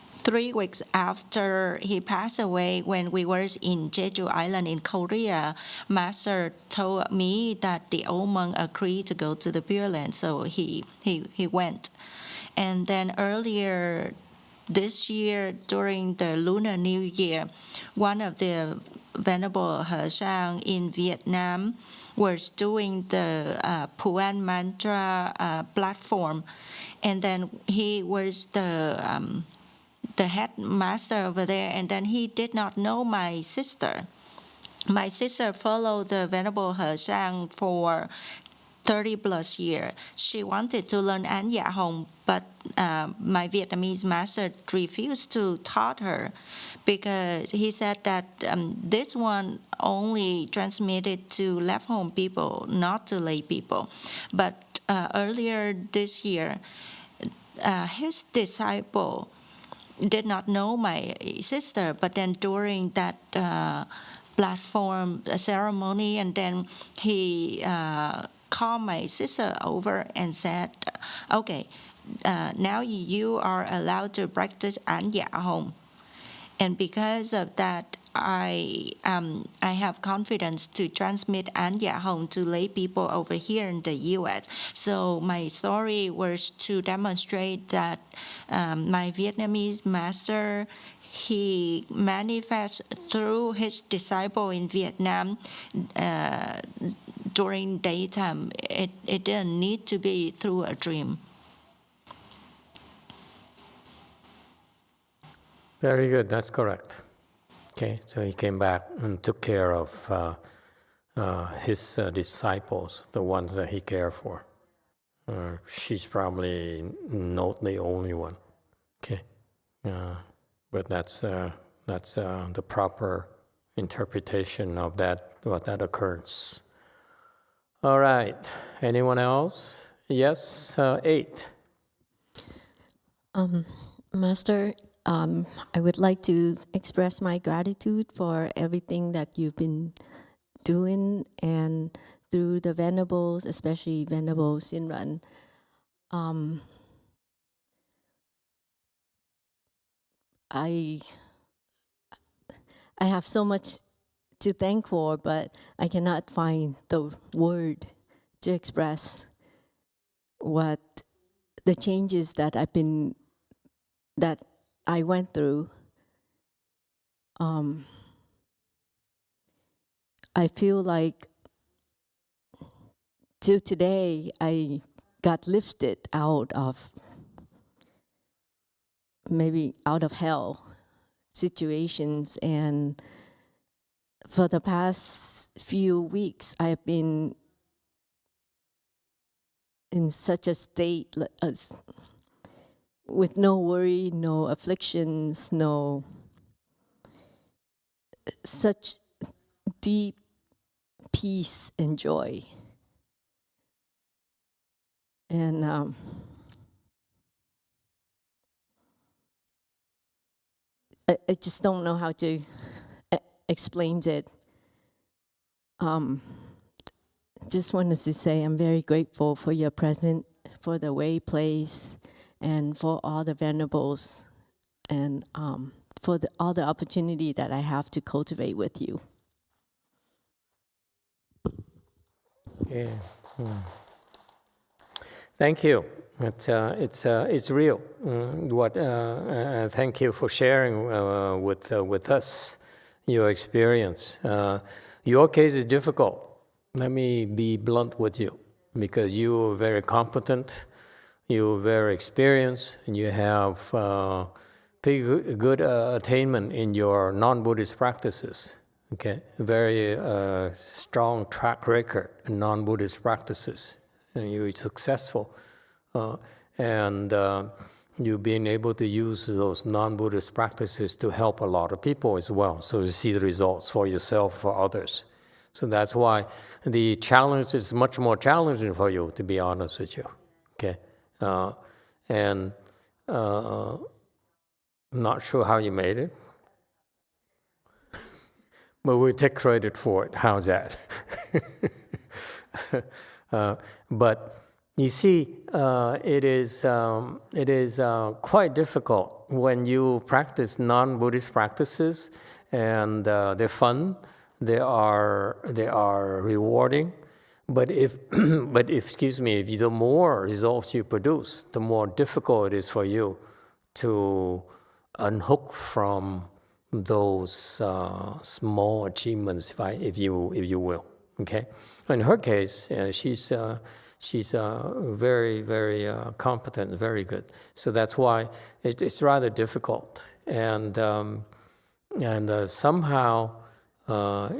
3 weeks after he passed away, when we were in Jeju Island in Korea, Master told me that the old monk agreed to go to the Pure Land, so he went. And then earlier this year, during the Lunar New Year, one of the Venerable Hezang in Vietnam was doing the Puan Mantra platform, and then he was the headmaster over there, and then he did not know my sister. My sister followed the Venerable Hezang for 30 plus years. She wanted to learn An Dạ Hồng, but my Vietnamese master refused to taught her, because he said that this one only transmitted to left home people, not to lay people. But earlier this year, his disciple did not know my sister, but then during that platform ceremony, and then he called my sister over and said, okay, now you are allowed to practice An Dạ Hồng. And because of that, I have confidence to transmit An Dạ Hồng to lay people over here in the U.S. So my story was to demonstrate that my Vietnamese master, he manifests through his disciple in Vietnam during daytime. It didn't need to be through a dream. Very good, that's correct. Okay, so he came back and took care of his disciples, the ones that he cared for. She's probably not the only one. Okay, but that's the proper interpretation of that, what that occurs. All right, anyone else? Yes, 8. Master, I would like to express my gratitude for everything that you've been doing, and through the Venerables, especially Venerable Sinran. I have so much to thank for, but I cannot find the word to express what the changes that I went through. I feel like till today I got lifted out of hell situations, and for the past few weeks I've been in such a state with no worry, no afflictions, such deep peace and joy. And I just don't know how to explain it. Just wanted to say I'm very grateful for your presence, for the way place, and for all the venerables, and for all the opportunity that I have to cultivate with you. Yeah. Thank you. It's real. Thank you for sharing with us your experience. Your case is difficult. Let me be blunt with you, because you are very competent, you're very experienced, and you have pretty good attainment in your non-Buddhist practices. Okay, very strong track record in non-Buddhist practices, and you're successful, and you've been able to use those non-Buddhist practices to help a lot of people as well. So you see the results for yourself, for others. So that's why the challenge is much more challenging for you, to be honest with you. Okay, and not sure how you made it. But we take credit for it. How's that? But you see, it is quite difficult when you practice non-Buddhist practices, and they're fun, they are rewarding. But if the more results you produce, the more difficult it is for you to unhook from those small achievements, if you will. Okay. In her case, she's very, very competent, very good. So that's why it's rather difficult. And somehow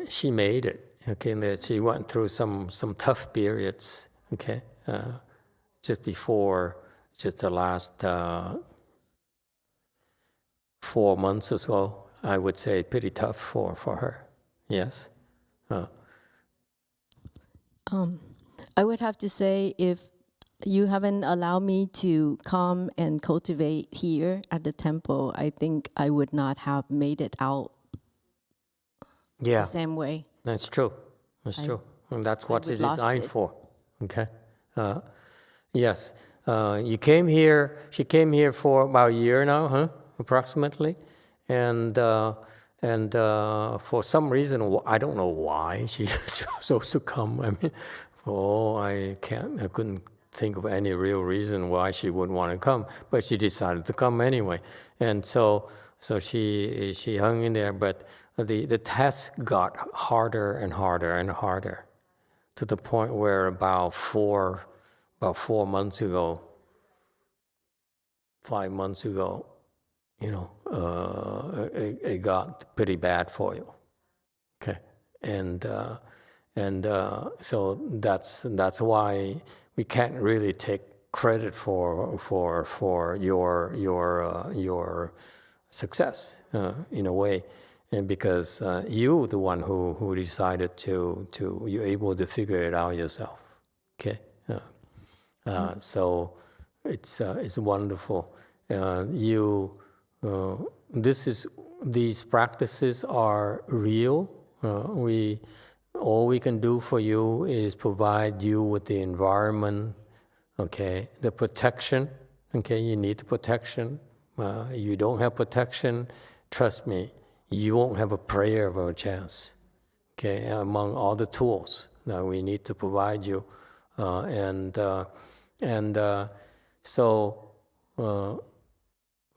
she made it. Okay, and she went through some tough periods. Okay, just the last 4 months or so. I would say pretty tough for her. Yes. I would have to say, if you haven't allowed me to come and cultivate here at the temple, I think I would not have made it out the same way. That's true. That's true. And that's what it's designed for. Okay. Yes. She came here for about a year now, approximately. And for some reason, I don't know why she chose to come. I mean, I couldn't think of any real reason why she would want to come, but she decided to come anyway. And so she hung in there, but the task got harder and harder and harder, to the point where about 4 months ago, 5 months ago, it got pretty bad for you. Okay, and so that's why we can't really take credit for your success in a way, and because you the one who decided to you're able to figure it out yourself. Okay, so it's wonderful. These practices are real. All we can do for you is provide you with the environment, okay, the protection. Okay, you need the protection. You don't have protection, trust me, you won't have a prayer of a chance. Okay, among all the tools that we need to provide you, so.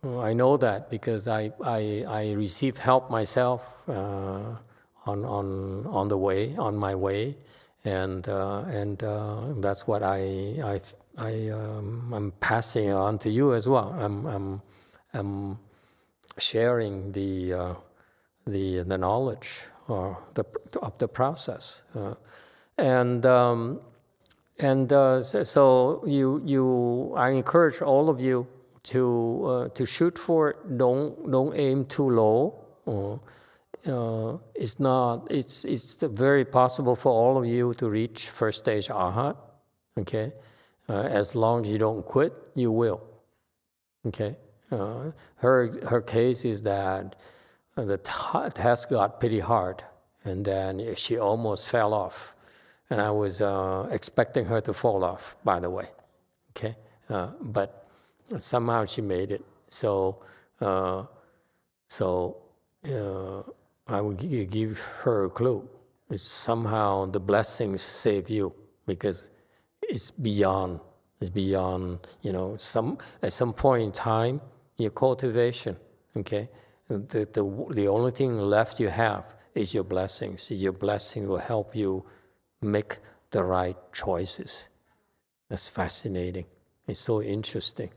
I know that because I received help myself on my way, and that's what I'm passing on to you as well. I'm sharing the knowledge of the process, so I encourage all of you to shoot for it. Don't aim too low. it's very possible for all of you to reach first stage arhat, okay? As long as you don't quit, you will, okay? Her case is that the task got pretty hard, and then she almost fell off. And I was expecting her to fall off, by the way, okay? But somehow she made it. So I would give her a clue. It's somehow the blessings save you, because it's beyond, at some point in time, your cultivation, okay? The only thing left you have is your blessings. Your blessing will help you make the right choices. That's fascinating. It's so interesting.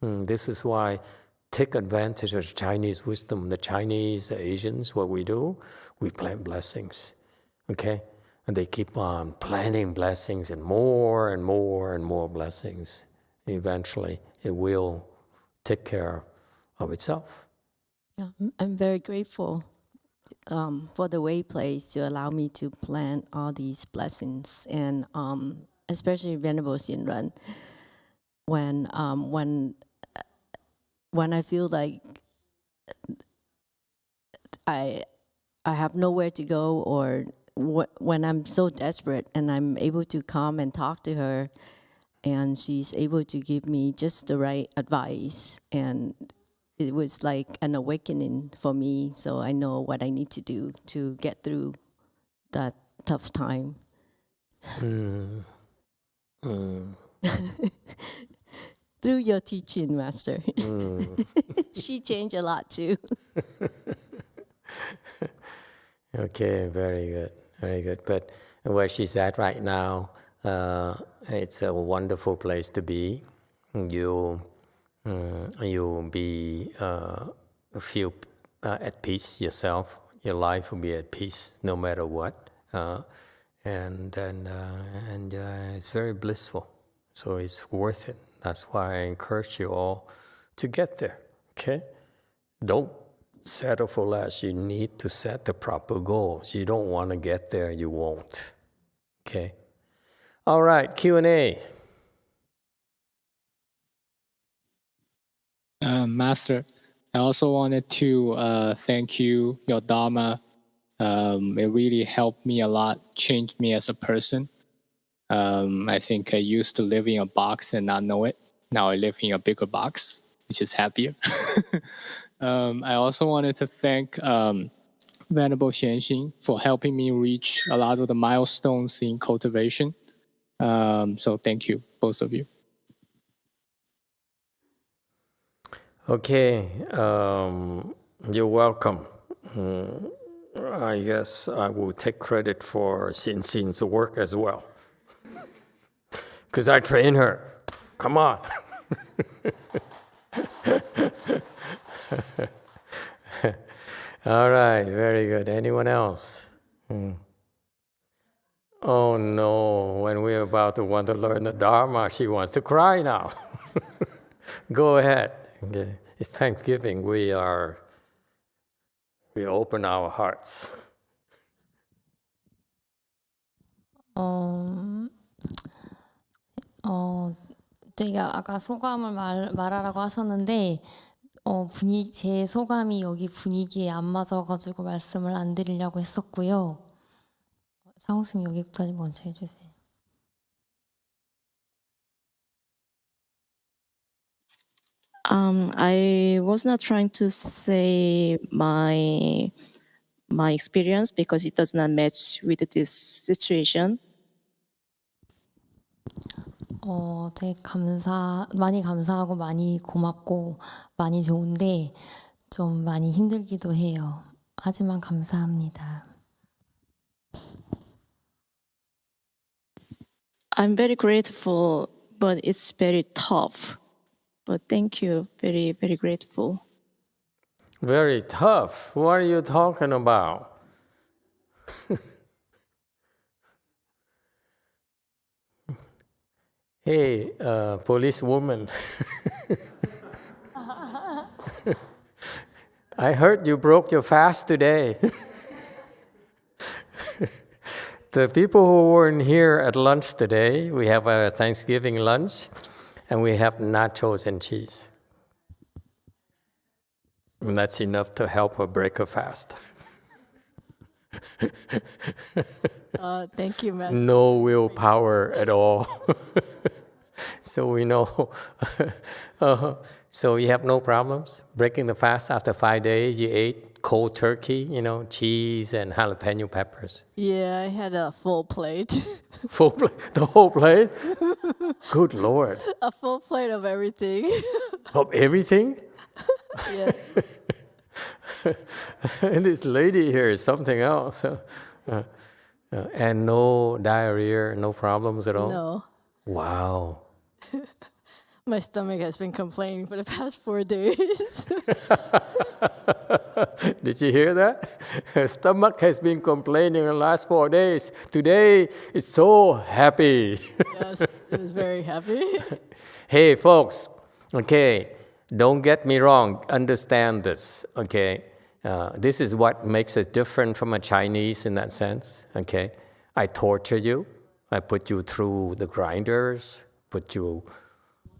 This is why take advantage of Chinese wisdom. The Chinese, the Asians, what we do, we plant blessings, okay? And they keep on planting blessings and more and more and more blessings. Eventually, it will take care of itself. Yeah, I'm very grateful for the way place to allow me to plant all these blessings, and especially Venerable Xinran. When I feel like I have nowhere to go, or when I'm so desperate, and I'm able to come and talk to her, and she's able to give me just the right advice, and it was like an awakening for me. So I know what I need to do to get through that tough time. Through your teaching, Master. She changed a lot too. Okay, very good, very good. But where she's at right now, it's a wonderful place to be. You'll be feel at peace yourself. Your life will be at peace no matter what, and it's very blissful. So it's worth it. That's why I encourage you all to get there. Okay, don't settle for less. You need to set the proper goals. You don't want to get there, you won't. Okay. All right, Q&A. Master, I also wanted to thank you, your Dharma. It really helped me a lot, changed me as a person. I think I used to live in a box and not know it. Now I live in a bigger box, which is happier. I also wanted to thank Venerable Xianxin for helping me reach a lot of the milestones in cultivation. So thank you, both of you. Okay, you're welcome. I guess I will take credit for Xinxin's work as well, because I train her. Come on. All right, very good. Anyone else? Oh no, when we're about to want to learn the Dharma, she wants to cry now. Go ahead. Okay. It's Thanksgiving. We open our hearts. 제가 아까 소감을 말하라고 하셨는데 제 소감이 여기 분위기에 안 맞아가지고 말씀을 안 드리려고 했었고요. 상우스님 여기까지 먼저 해주세요. I was not trying to say my experience because it does not match with this situation. 되게 많이 감사하고 많이 고맙고 많이 좋은데 좀 많이 힘들기도 해요. 하지만 감사합니다. I'm very grateful, but it's very tough. But thank you, very, very grateful. Very tough. What are you talking about? Hey, policewoman. I heard you broke your fast today. The people who weren't here at lunch today, we have a Thanksgiving lunch, and we have nachos and cheese. And that's enough to help her break her fast. Thank you, Master. No willpower at all. So we know. So you have no problems breaking the fast after 5 days. You ate cold turkey, cheese and jalapeno peppers. Yeah, I had a full plate. Full plate, the whole plate. Good Lord. A full plate of everything. Of everything. Yeah. And this lady here is something else. And no diarrhea, no problems at all? No. Wow. My stomach has been complaining for the past 4 days. Did you hear that? Her stomach has been complaining the last 4 days. Today, it's so happy. Yes, it was very happy. Hey, folks, okay, don't get me wrong. Understand this, okay? This is what makes us different from a Chinese in that sense, okay? I torture you. I put you through the grinders,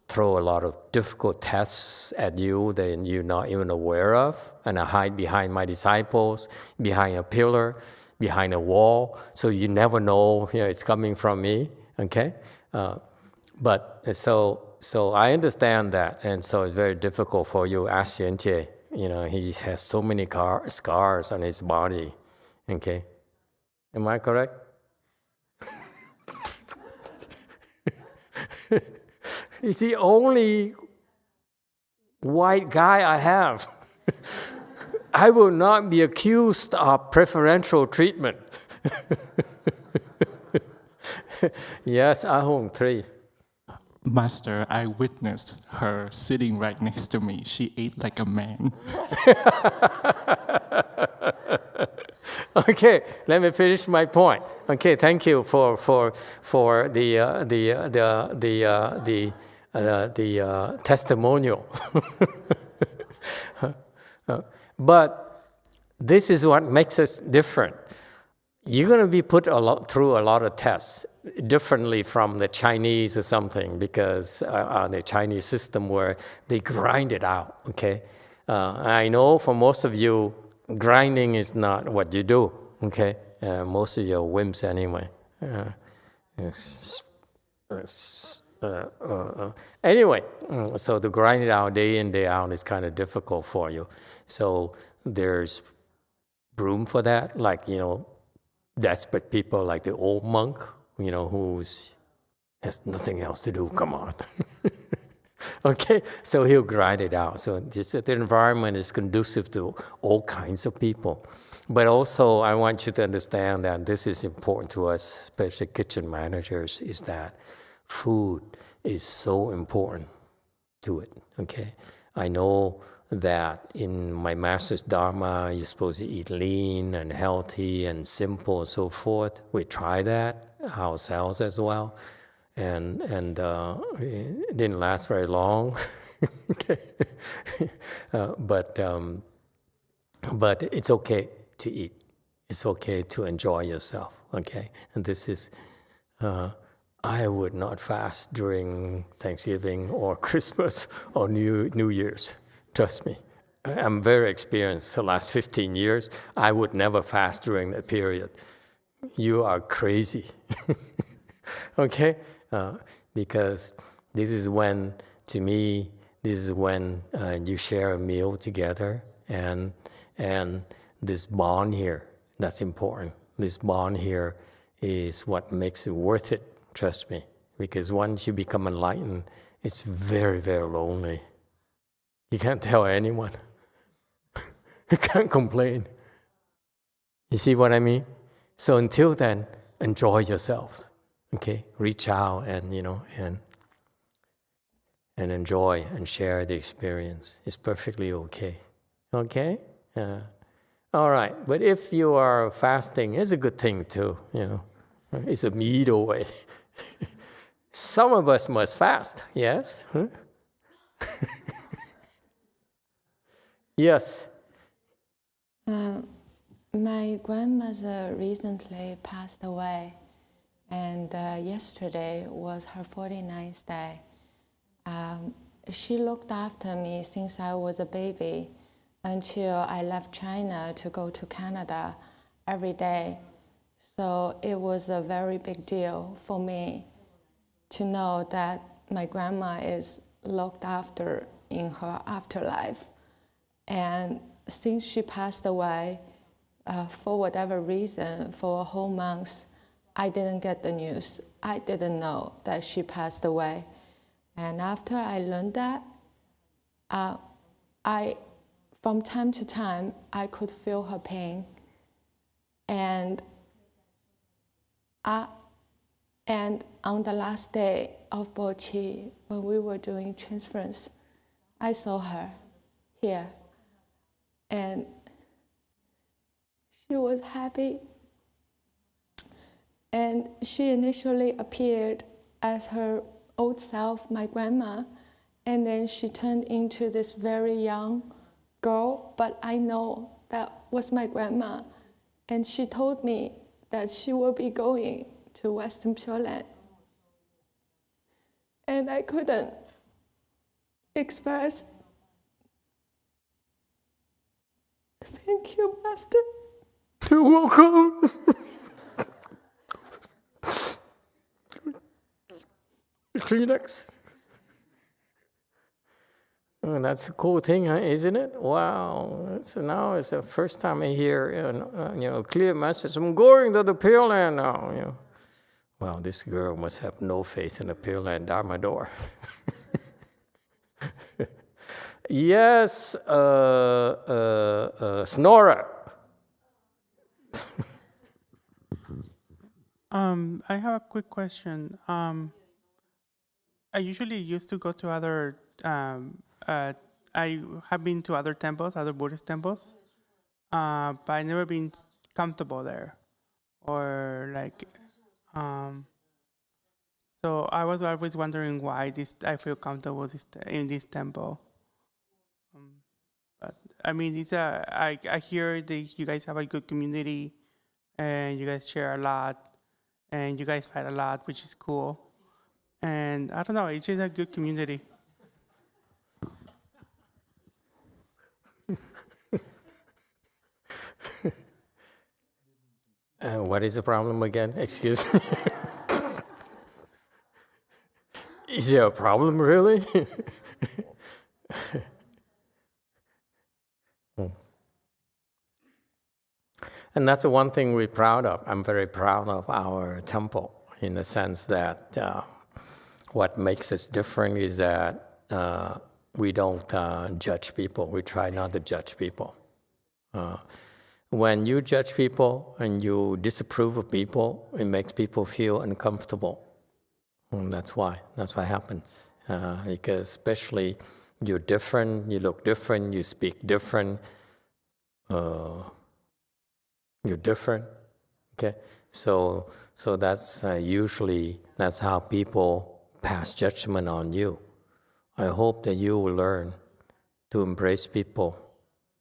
throw a lot of difficult tests at you that you're not even aware of, and I hide behind my disciples, behind a pillar, behind a wall, so you never know it's coming from me, okay? But so I understand that, and so it's very difficult for you. Ask Xianjie, he has so many scars on his body, okay? Am I correct? He's the only white guy I have. I will not be accused of preferential treatment. Yes, Ahong 3. Master, I witnessed her sitting right next to me. She ate like a man. Okay, let me finish my point. Okay, thank you for the testimonial. But this is what makes us different. You're going to be put through a lot of tests differently from the Chinese or something, because the Chinese system where they grind it out, okay? I know for most of you, grinding is not what you do, okay? Most of you are wimps anyway. Anyway, so to grind it out day in, day out is kind of difficult for you. So there's room for that, like, desperate people like the old monk, who has nothing else to do, come on. Okay, so he'll grind it out. So the environment is conducive to all kinds of people. But also, I want you to understand that this is important to us, especially kitchen managers, is that food is so important to it, okay? I know that in my master's Dharma, you're supposed to eat lean and healthy and simple and so forth. We try that ourselves as well. And it didn't last very long. Okay. But it's okay to eat. It's okay to enjoy yourself, okay? And this is, I would not fast during Thanksgiving or Christmas or New Year's. Trust me. I'm very experienced the last 15 years. I would never fast during that period. You are crazy. Okay? Because this is when, to me, you share a meal together, and this bond here, that's important. This bond here is what makes it worth it, trust me. Because once you become enlightened, it's very, very lonely. You can't tell anyone. You can't complain. You see what I mean? So until then, enjoy yourself. Okay, reach out and and enjoy and share the experience. It's perfectly okay. Okay, all right. But if you are fasting, it's a good thing too. It's a middle way. Some of us must fast. Yes. Huh? Yes. My grandmother recently passed away, and yesterday was her 49th day. She looked after me since I was a baby until I left China to go to Canada every day. So it was a very big deal for me to know that my grandma is looked after in her afterlife. And since she passed away, for whatever reason, for a whole month, I didn't get the news. I didn't know that she passed away. And after I learned that, from time to time, I could feel her pain. And on the last day of Bochi, when we were doing transference, I saw her here. And she was happy. And she initially appeared as her old self, my grandma, and then she turned into this very young girl, but I know that was my grandma. And she told me that she will be going to Western Pure Land. And I couldn't express. Thank you, Master. You're welcome. Kleenex. Oh, that's a cool thing, huh? Isn't it? Wow. So now it's the first time I hear, clear message. I'm going to the Pure Land now. Wow, this girl must have no faith in the Pure Land Dharma door. Yes, Snora. I have a quick question. I usually used to go to other, I have been to other temples, other Buddhist temples, but I've never been comfortable there. Or so I was always wondering why I feel comfortable in this temple. But I mean, I hear that you guys have a good community, and you guys share a lot, and you guys fight a lot, which is cool. And I don't know, it's just a good community. What is the problem again? Excuse me. Is there a problem, really? And that's the one thing we're proud of. I'm very proud of our temple in the sense that what makes us different is that we don't judge people. We try not to judge people. When you judge people and you disapprove of people, it makes people feel uncomfortable. And that's why. That's what happens. Because especially you're different, you look different, you speak different, you're different. Okay, so that's usually that's how people pass judgment on you. I hope that you will learn to embrace people,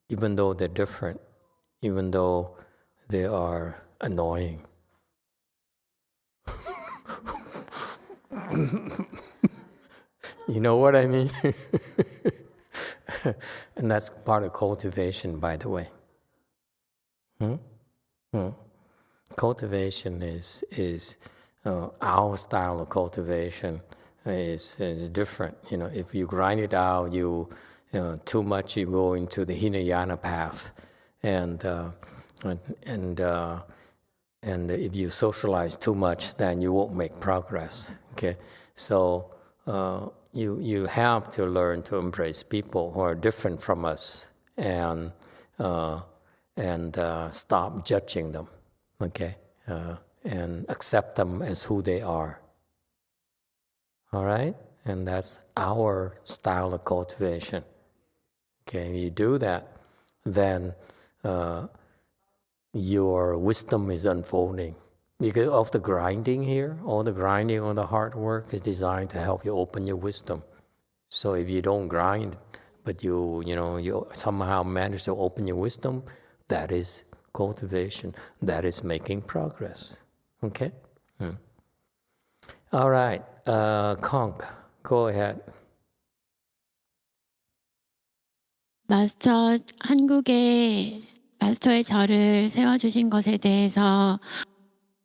even though they're different, even though they are annoying. You know what I mean? And that's part of cultivation, by the way. Cultivation is our style of cultivation is different. If you grind it out, too much, you go into the Hinayana path, and if you socialize too much, then you won't make progress. Okay, so you have to learn to embrace people who are different from us, and stop judging them, okay? And accept them as who they are. All right? And that's our style of cultivation. Okay, if you do that, then your wisdom is unfolding. Because of the grinding here, all the grinding, all the hard work is designed to help you open your wisdom. So if you don't grind, but you somehow manage to open your wisdom, That is cultivation. That is making progress. Okay? All right. Kong, go ahead. 마스터, 한국에 마스터의 절을 세워주신 것에 대해서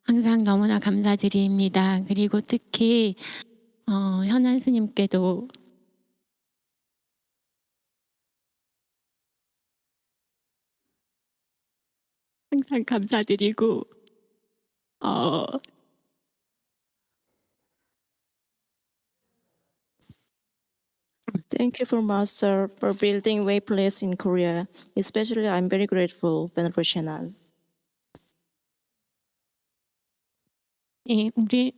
항상 너무나 감사드립니다. 그리고 특히 현안 스님께도 항상 감사드리고 Thank you for Master for building way place in Korea. Especially, I'm very grateful, Venerable Shannon. 예, 우리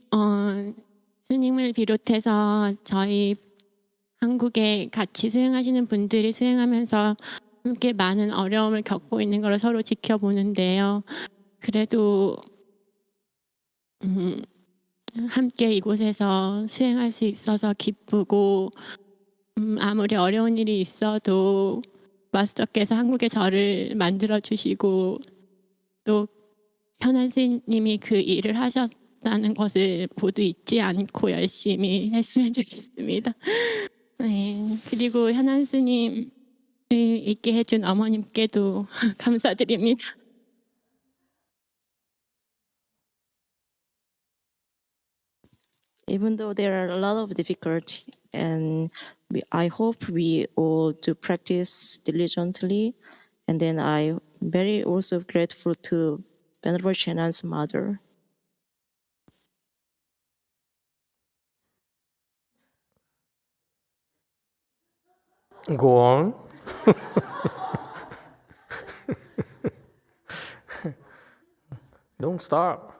스님을 비롯해서 저희 한국에 같이 수행하시는 분들이 수행하면서 함께 많은 어려움을 겪고 있는 걸 서로 지켜보는데요. 그래도 함께 이곳에서 수행할 수 있어서 기쁘고 아무리 어려운 일이 있어도 마스터께서 한국의 절을 만들어 주시고 또 현안 스님이 그 일을 하셨다는 것을 모두 잊지 않고 열심히 했으면 좋겠습니다. 네, 그리고 현안 스님을 있게 해준 어머님께도 감사드립니다. Even though there are a lot of difficulty, and I hope we all do practice diligently, and then I'm very also grateful to Venerable Shannon's mother. Go on. Don't stop.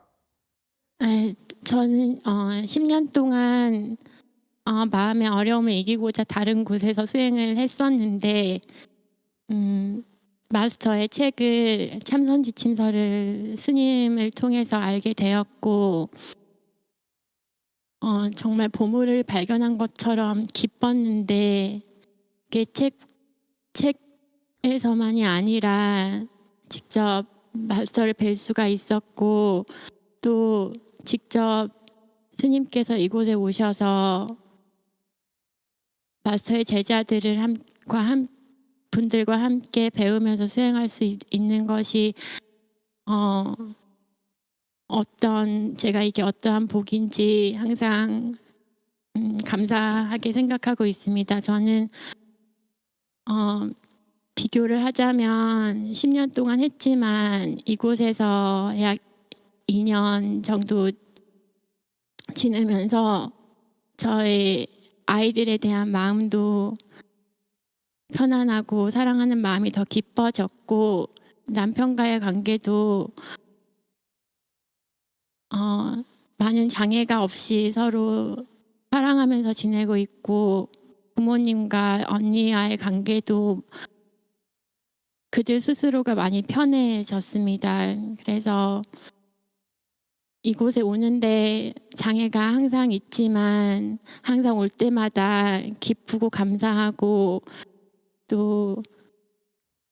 저는 10년 동안 마음의 어려움을 이기고자 다른 곳에서 수행을 했었는데 마스터의 책을 참선지침서를 스님을 통해서 알게 되었고 정말 보물을 발견한 것처럼 기뻤는데 그게 책에서만이 아니라 직접 마스터를 뵐 수가 있었고 또 직접 스님께서 이곳에 오셔서 마스터의 제자들을 분들과 함께 배우면서 수행할 수 있는 것이 제가 이게 어떠한 복인지 항상 감사하게 생각하고 있습니다. 저는 비교를 하자면 10년 동안 했지만 이곳에서 약 2년 정도 지내면서 저의 아이들에 대한 마음도 편안하고 사랑하는 마음이 더 깊어졌고 남편과의 관계도 많은 장애가 없이 서로 사랑하면서 지내고 있고 부모님과 언니와의 관계도 그들 스스로가 많이 편해졌습니다. 그래서 이곳에 오는데 장애가 항상 있지만 항상 올 때마다 기쁘고 감사하고 또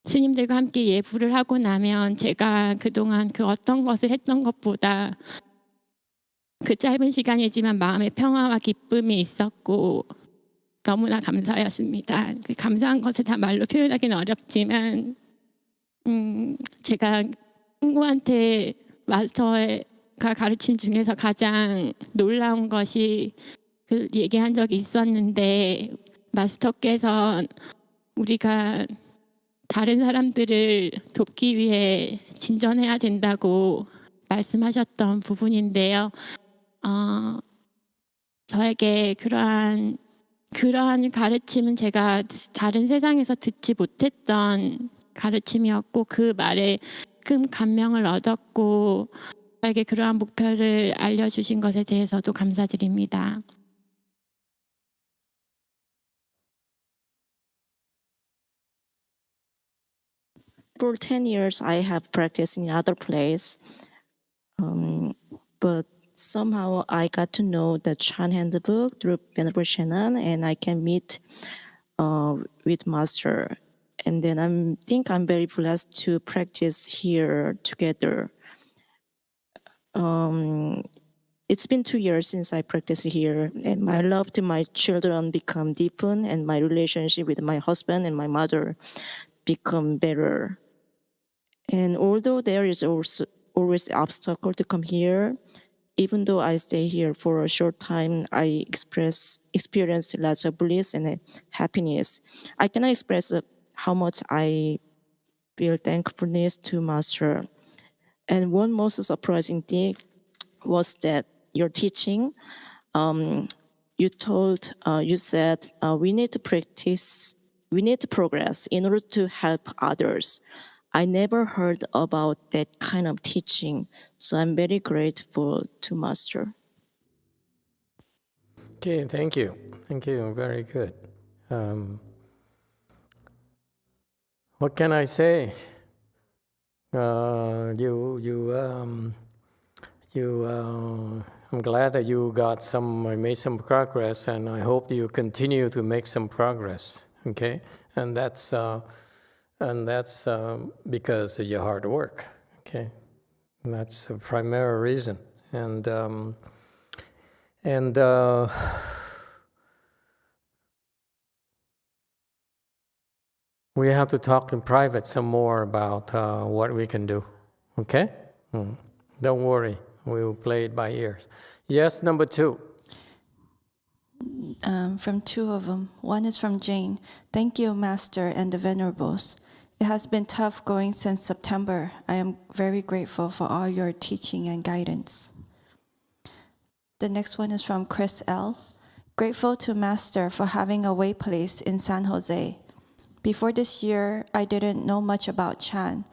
스님들과 함께 예불을 하고 나면 제가 그동안 그 어떤 것을 했던 것보다 그 짧은 시간이지만 마음의 평화와 기쁨이 있었고 너무나 감사였습니다. 그 감사한 것을 다 말로 표현하기는 어렵지만 제가 친구한테 마스터가 가르침 중에서 가장 놀라운 것이 그 얘기한 적이 있었는데 마스터께서 우리가 다른 사람들을 돕기 위해 진전해야 된다고 말씀하셨던 부분인데요. 저에게 그러한 가르침은 제가 다른 세상에서 듣지 못했던 가르침이었고 그 말에 큰 감명을 얻었고 저에게 그러한 목표를 알려주신 것에 대해서도 감사드립니다. For 10 years, I have practiced in other place, but somehow I got to know the Chan handbook through Venerable Shannon, and I can meet with Master. And then I think I'm very blessed to practice here together. It's been 2 years since I practiced here, and my love to my children become deepened, and my relationship with my husband and my mother become better. And although there is also always the obstacle to come here, even though I stay here for a short time, I experience lots of bliss and happiness. I cannot express how much I feel thankfulness to Master. And one most surprising thing was that your teaching, you said we need to practice, we need to progress in order to help others. I never heard about that kind of teaching, so I'm very grateful to Master. Okay, thank you. Thank you, very good. What can I say? I'm glad that you made some progress, and I hope you continue to make some progress. Okay, and that's because of your hard work. Okay, and that's the primary reason. We have to talk in private some more about what we can do. Okay? Don't worry. We will play it by ears. Yes, number 2. From 2 of them. One is from Jane. Thank you, Master and the Venerables. It has been tough going since September. I am very grateful for all your teaching and guidance. The next one is from Chris L. Grateful to Master for having a way place in San Jose. Before this year, I didn't know much about Chan.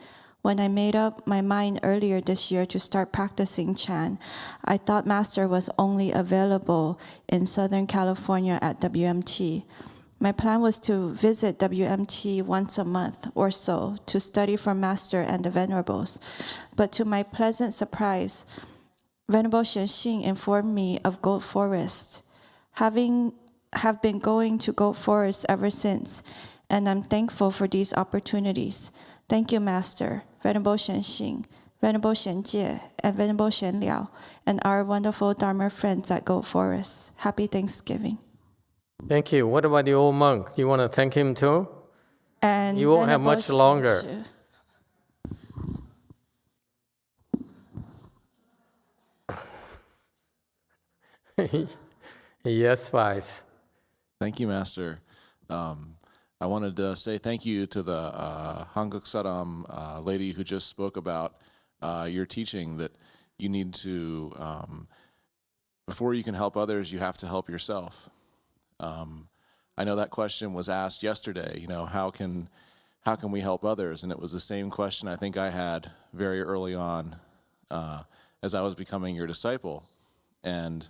When I made up my mind earlier this year to start practicing Chan, I thought Master was only available in Southern California at WMT. My plan was to visit WMT once a month or so to study for Master and the Venerables. But to my pleasant surprise, Venerable Shenxing informed me of Gold Forest. Have been going to Gold Forest ever since, and I'm thankful for these opportunities. Thank you, Master, Venerable Shenxing, Venerable Shenjie, and Venerable Shenliao, and our wonderful Dharma friends at Gold Forest. Happy Thanksgiving. Thank you. What about the old monk? Do you want to thank him too? And you won't have Venerable much longer. Yes, 5. Thank you, Master. I wanted to say thank you to the Hanguk Saram lady who just spoke about your teaching that you need to, before you can help others, you have to help yourself. I know that question was asked yesterday, how can we help others? And it was the same question I think I had very early on as I was becoming your disciple. And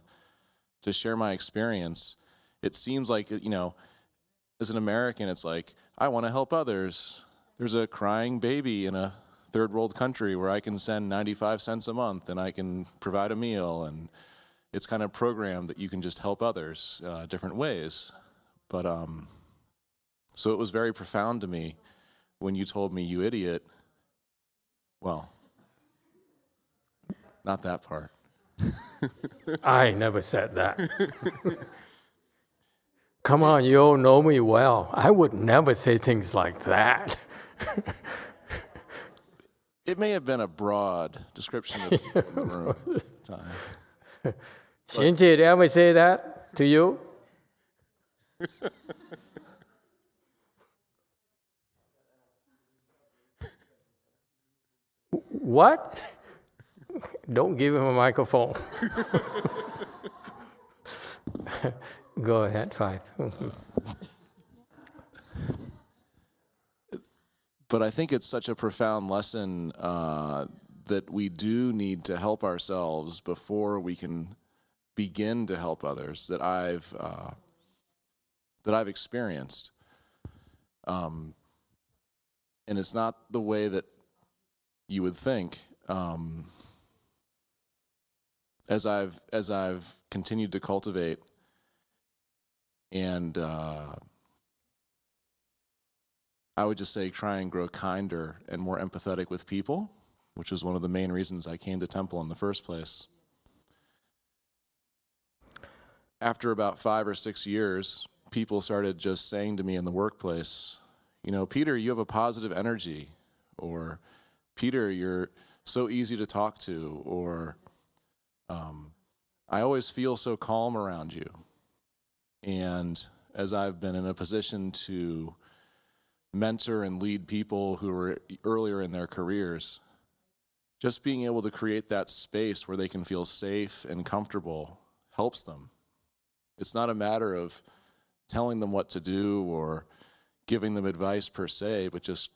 to share my experience, it seems like, as an American, it's like, I want to help others. There's a crying baby in a third world country where I can send 95 cents a month and I can provide a meal. And it's kind of programmed that you can just help others different ways. But so it was very profound to me when you told me, you idiot. Well, not that part. I never said that. Come on, you all know me well. I would never say things like that. It may have been a broad description of the room at the time. Shinji, did I ever say that to you? What? Don't give him a microphone. Go ahead, 5. But I think it's such a profound lesson that we do need to help ourselves before we can begin to help others that I've experienced. And it's not the way that you would think. As I've continued to cultivate and I would just say try and grow kinder and more empathetic with people, which was one of the main reasons I came to Temple in the first place. After about 5 or 6 years, people started just saying to me in the workplace, you know, Peter, you have a positive energy, or Peter, you're so easy to talk to, or I always feel so calm around you. And as I've been in a position to mentor and lead people who are earlier in their careers, just being able to create that space where they can feel safe and comfortable helps them. It's not a matter of telling them what to do or giving them advice per se, but just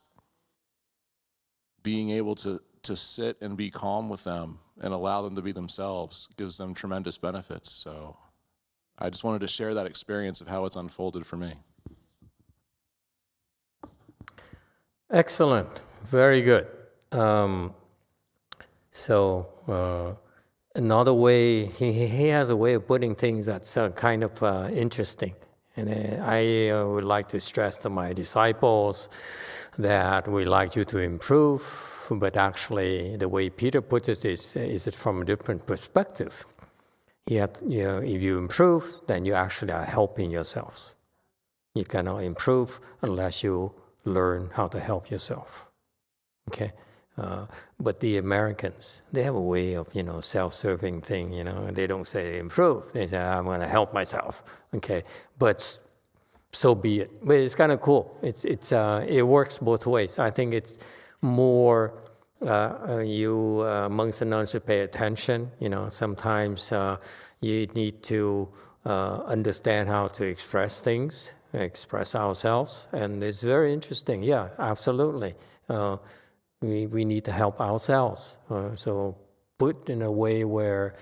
being able to sit and be calm with them and allow them to be themselves gives them tremendous benefits. So I just wanted to share that experience of how it's unfolded for me. Excellent. Very good. Another way, he has a way of putting things that's kind of interesting. And I would like to stress to my disciples that we like you to improve, but actually the way Peter puts it is it from a different perspective. If you improve, then you actually are helping yourselves. You cannot improve unless you learn how to help yourself. Okay? But the Americans, they have a way of, self-serving thing, they don't say improve. They say, I'm going to help myself. Okay? But so be it. But it's kind of cool. It works both ways. I think it's more you monks and nuns should pay attention. Sometimes you need to understand how to express things, express ourselves, and it's very interesting. Yeah, absolutely. We need to help ourselves. So put in a way where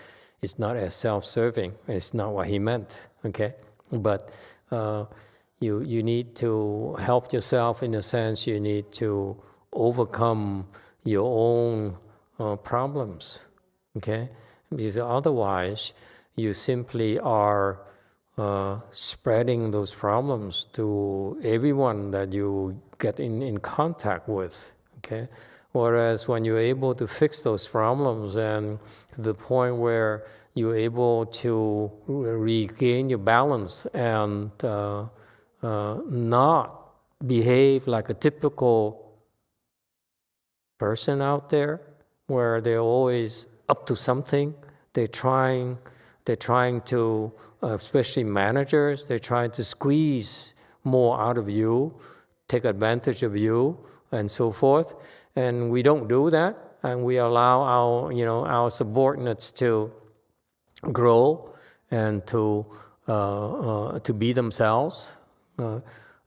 it's not as self-serving. It's not what he meant. Okay, but you need to help yourself in a sense. You need to overcome your own problems. Okay, because otherwise you simply are spreading those problems to everyone that you get in contact with. Okay, whereas when you're able to fix those problems and to the point where you're able to regain your balance and not behave like a typical person out there, where they're always up to something, they're trying to, especially managers, they're trying to squeeze more out of you, take advantage of you, and so forth. And we don't do that, and we allow our subordinates to grow and to be themselves.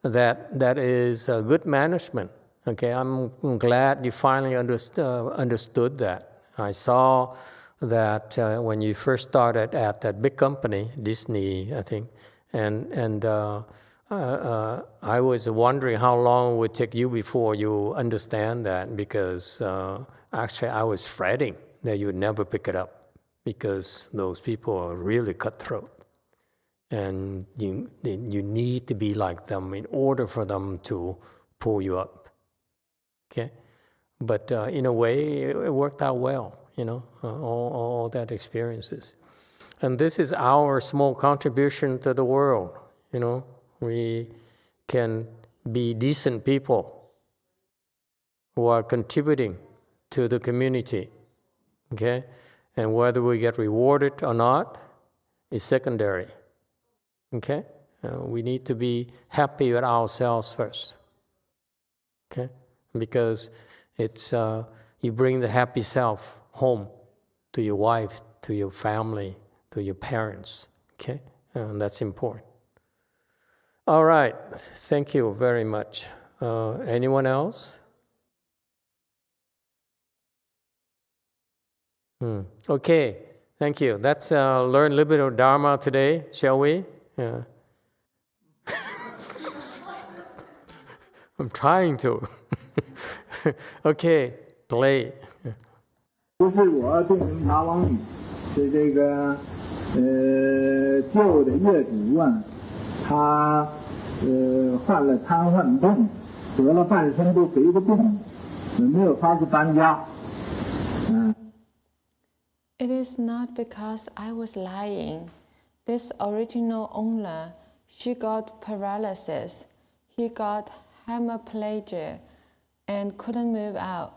That is good management. Okay, I'm glad you finally understood that. I saw that when you first started at that big company, Disney, I think, and I was wondering how long it would take you before you understand that, because actually I was fretting that you'd never pick it up, because those people are really cutthroat. And you need to be like them in order for them to pull you up. Okay? But in a way, it worked out well, all that experiences. And this is our small contribution to the world, We can be decent people who are contributing to the community, okay? And whether we get rewarded or not is secondary, okay? We need to be happy with ourselves first, okay? Because it's you bring the happy self home to your wife, to your family, to your parents, okay? And that's important. All right, thank you very much. Anyone else? Okay, thank you. Let's learn a little bit of Dharma today, shall we? Yeah. I'm trying to. Okay, play. 不是我动名茶王女，是这个旧的业主啊，他患了瘫痪病，得了半身不遂的病，没有法子搬家。It is not because I was lying. This original owner, she got paralysis. He got hemiplegia and couldn't move out.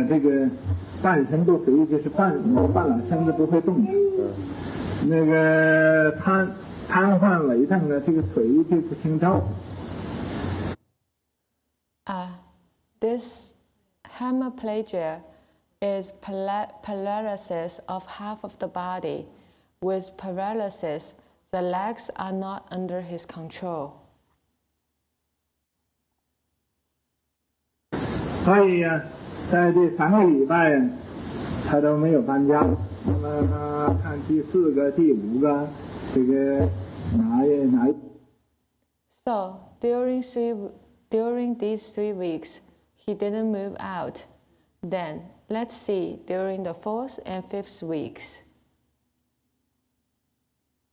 这个半身不遂就是半拉身子不会动的。那个瘫痪尾疼呢，这个腿就不轻照。This hemiplegia is paralysis of half of the body. With paralysis, the legs are not under his control. 所以呀，在这3个礼拜呀，他都没有搬家。那么他看第4个、第5个，这个哪？ So during these 3 weeks, he didn't move out. Then let's see during the 4th and 5th weeks.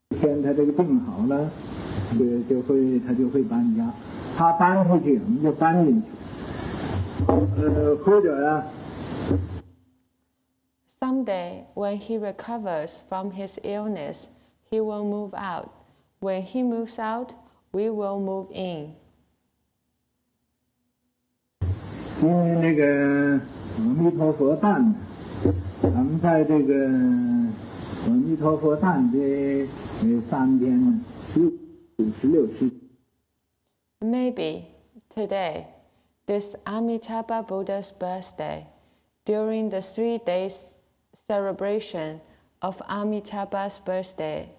天他这个病好了，他就会搬家。他搬出去，我们就搬进去。或者呀。 Someday, when he recovers from his illness, he will move out. When he moves out, we will move in. 因为那个阿弥陀佛诞，咱们在这个阿弥陀佛诞的3天呢，15、16、17。Maybe today, this Amitabha Buddha's birthday, during the 3 days celebration of Amitabha's birthday.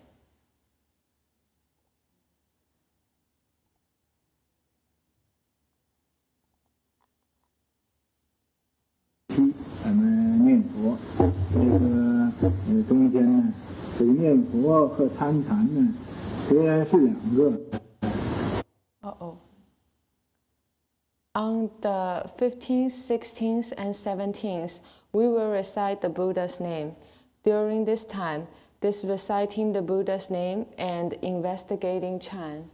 咱们念佛，这个中间呢，这个念佛和参禅呢，虽然是2个。On the 15th, 16th, and 17th, we will recite the Buddha's name. During this time, this reciting the Buddha's name and investigating Chan.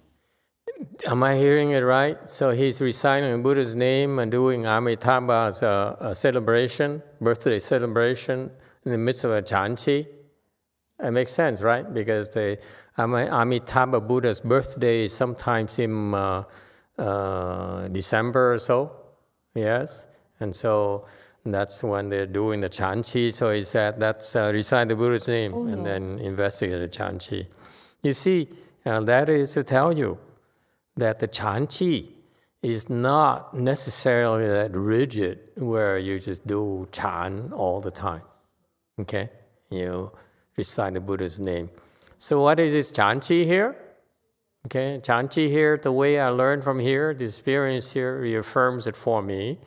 Am I hearing it right? So he's reciting Buddha's name and doing Amitabha's celebration, birthday celebration, in the midst of a chanchi. It makes sense, right? Because the Amitabha Buddha's birthday is sometimes in December or so, yes? And so that's when they're doing the chanchi. So he said, that's recite the Buddha's name and then investigate the chanchi. You see, that is to tell you that the chanchi is not necessarily that rigid where you just do chan all the time, okay? You recite the Buddha's name. So what is this chanchi here? Okay, chanchi here, the way I learned from here, the experience here reaffirms it for me.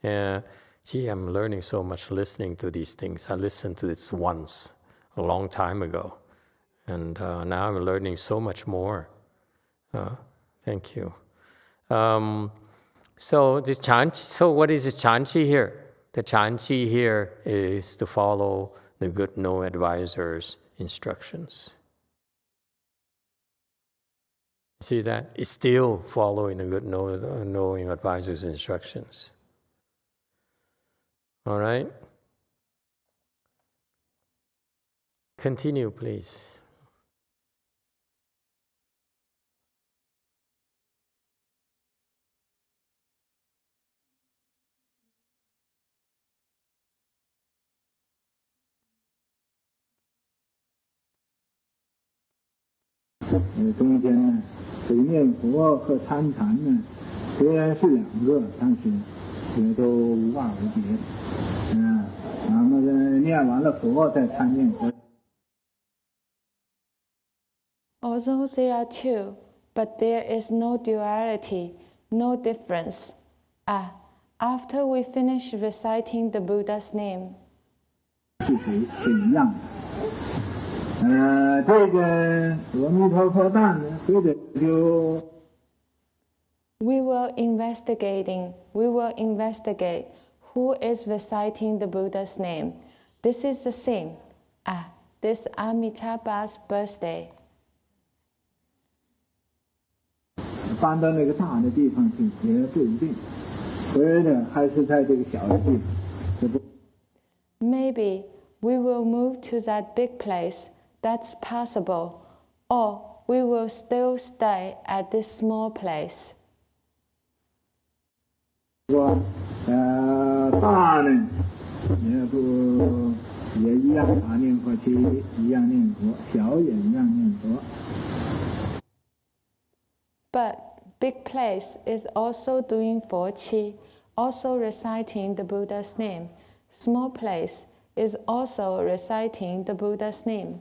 Gee, I'm learning so much listening to these things. I listened to this once, a long time ago. And now I'm learning so much more. Thank you. So this chanchi, so what is this chanchi here? The chanchi here is to follow the good no advisor's instructions. See that? It's still following the good knowing advisor's instructions. All right? Continue, please. Although they are two, but there is no duality, no difference. After we finish reciting the Buddha's name, we will investigate who is reciting the Buddha's name. This is the same. This Amitabha's birthday. 搬到那个大的地方去也不一定，所以呢，还是在这个小的地方。Maybe we will move to that big place. That's possible. Or we will still stay at this small place. 说大呢也不也一样啊，念佛七一样念佛，小也一样念佛。But big place is also doing 佛七, also reciting the Buddha's name. Small place is also reciting the Buddha's name.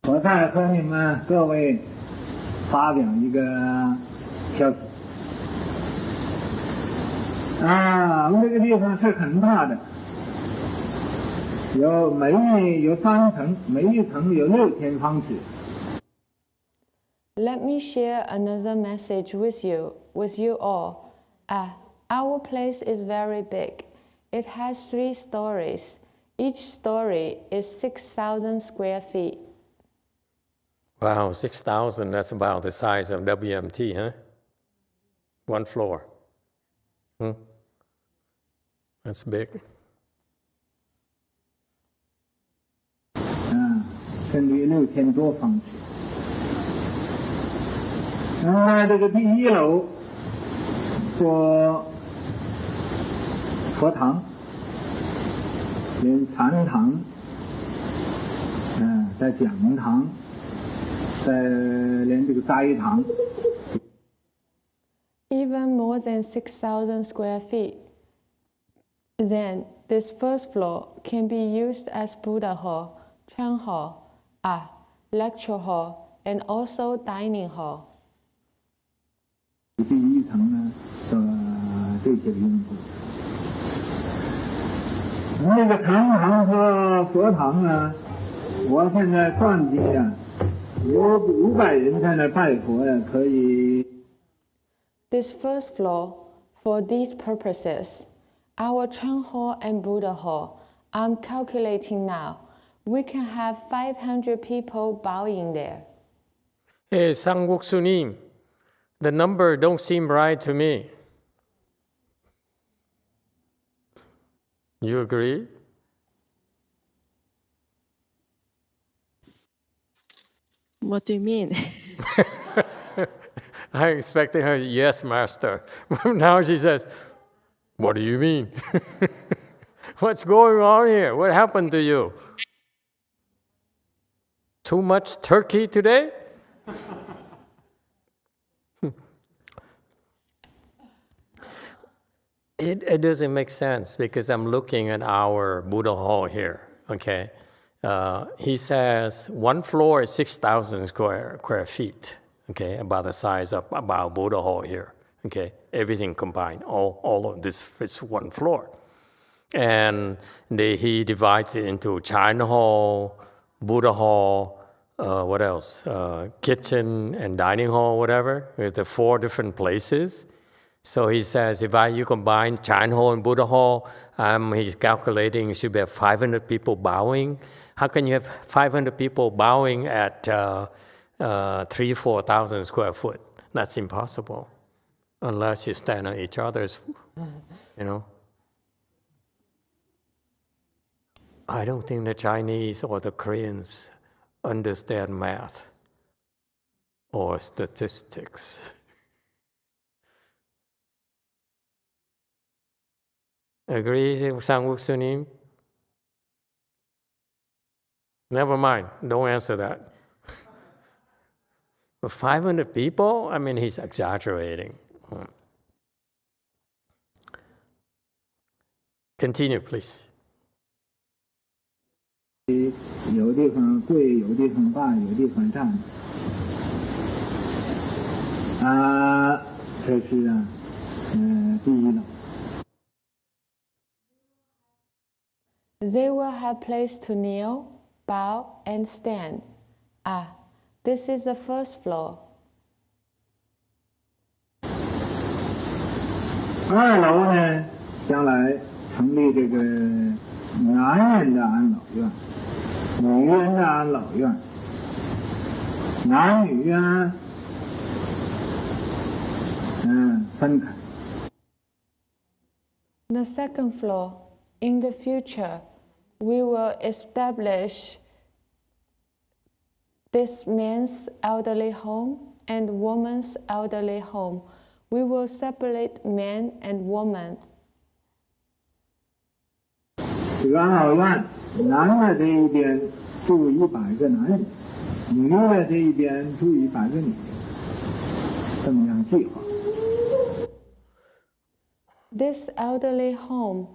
我再和你们各位发表一个消息。我们这个地方是很大的，有3层，每一层有6000方尺。Let me share another message with you all. Our place is very big. It has 3 stories. Each story is 6,000 square feet. Wow, 6,000, that's about the size of WMT, huh? 1 floor. That's big. 甚至6000多方尺。在这个第1楼做佛堂，连禅堂，在讲堂，连这个斋堂。Even more than 6,000 square feet. Then this first floor can be used as Buddha hall, Chan hall, lecture hall, and also dining hall. 第1层呢，这些用途。那个禅堂和佛堂呢，我现在算计有500人在那拜佛可以。This first floor, for these purposes, our Chan hall and Buddha hall, I'm calculating now, we can have 500 people bowing there. Hey, Sangwok Sunim, the number don't seem right to me. You agree? What do you mean? I'm expecting her, yes, master. Now she says, what do you mean? What's going on here? What happened to you? Too much turkey today? It doesn't make sense because I'm looking at our Buddha hall here, okay? He says 1 floor is 6,000 square feet, okay? About the size of about Buddha hall here, okay? Everything combined, all of this fits 1 floor. And he divides it into China hall, Buddha hall, what else? Kitchen and dining hall, whatever, with the 4 different places. So he says, if you combine China hall and Buddha hall, he's calculating you should have 500 people bowing. How can you have 500 people bowing at 3,000-4,000 square foot? That's impossible, unless you stand on each other's, I don't think the Chinese or the Koreans understand math or statistics. Agree, Sangwok Sunim? Never mind, don't answer that. But 500 people? I mean, he's exaggerating. Continue, please. 有地方跪，有地方拜，有地方站。这是第1楼。They will have place to kneel, bow, and stand. This is the first floor. 2楼呢，将来成立这个男人的安老院，女人的安老院，男女分开。 The second floor, in the future, we will establish this man's elderly home and woman's elderly home. We will separate man and woman. 这个安老院南外这一边住100个男人，女外这一边住100个女人，这么样计划。 This elderly home,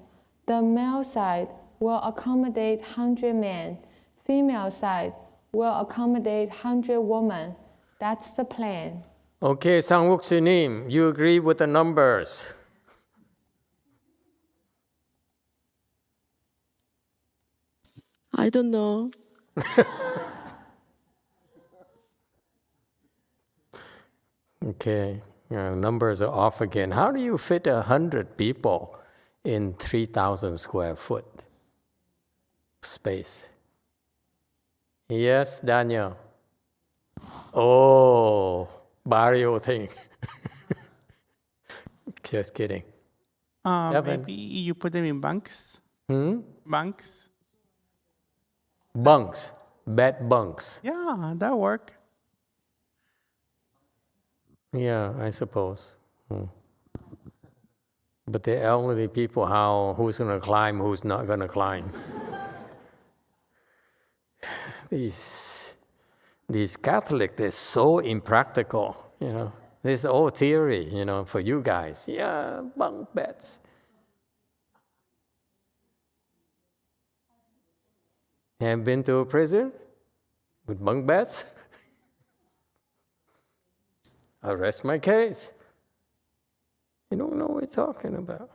the male side will accommodate 100 men, female side will accommodate 100 women. That's the plan. Okay, Sangwook Sinim, you agree with the numbers? I don't know. Okay, numbers are off again. How do you fit 100 people in 3,000 square foot space? Yes, Daniel. Oh, barrio thing. Just kidding. 7. Maybe you put them in bunks. Bunks. Bunks, bed bunks. Yeah, that work. Yeah, I suppose. But the elderly people, who's going to climb, who's not going to climb? These Catholics, they're so impractical, you know. This old theory, you know, for you guys. Yeah, bunk beds. Have been to a prison with bunk beds? I'll rest my case. You don't know what we're talking about.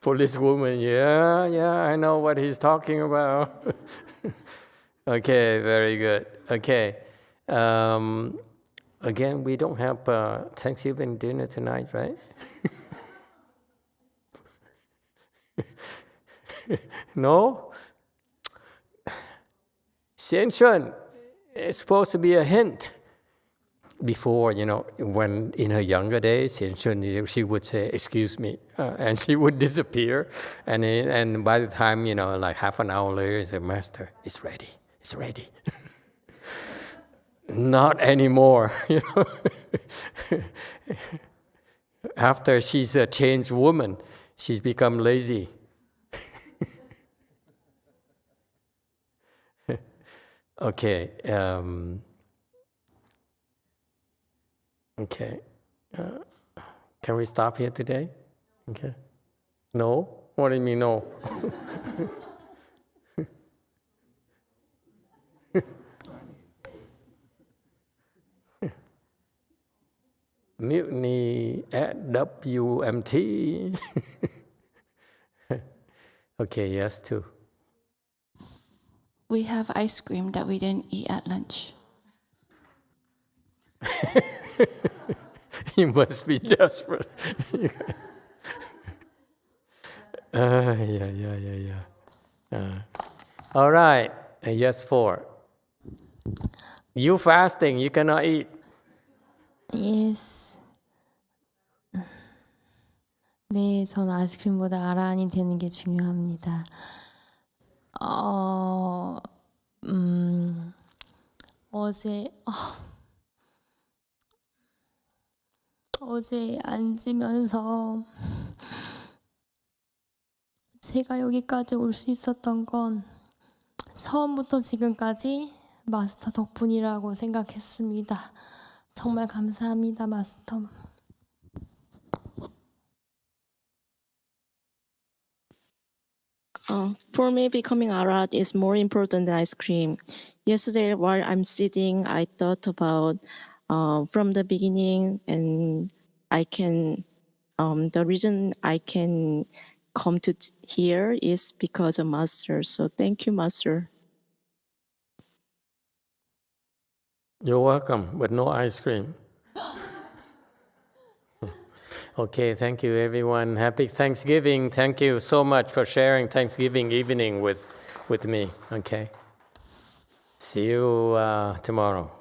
Policewoman, yeah, I know what he's talking about. Okay, very good. Okay. Again, we don't have Thanksgiving dinner tonight, right? No? Xianshun is supposed to be a hint. Before, you know, when in her younger days, Xianshun, she would say, "Excuse me," and she would disappear. And by the time, you know, like half an hour later, say, "Master, it's ready. It's ready." Not anymore, you know. After she's a changed woman, she's become lazy. Okay. Okay. Can we stop here today? Okay. No? What do you mean no? Mutiny at WMT. Okay, yes, too. We have ice cream that we didn't eat at lunch. You must be desperate. Yeah. All right, yes, 4. You fasting, you cannot eat. Yes. 네, 전 아이스크림보다 아라한이 되는 게 중요합니다. 어제 앉으면서 제가 여기까지 올 수 있었던 건 처음부터 지금까지 마스터 덕분이라고 생각했습니다. 정말 감사합니다, 마스터. For me, becoming Arhat is more important than ice cream. Yesterday, while I'm sitting, I thought about from the beginning, and I can. The reason I can come to here is because of Master. So thank you, Master. You're welcome, but no ice cream. Okay, thank you, everyone. Happy Thanksgiving. Thank you so much for sharing Thanksgiving evening with me. Okay. See you tomorrow.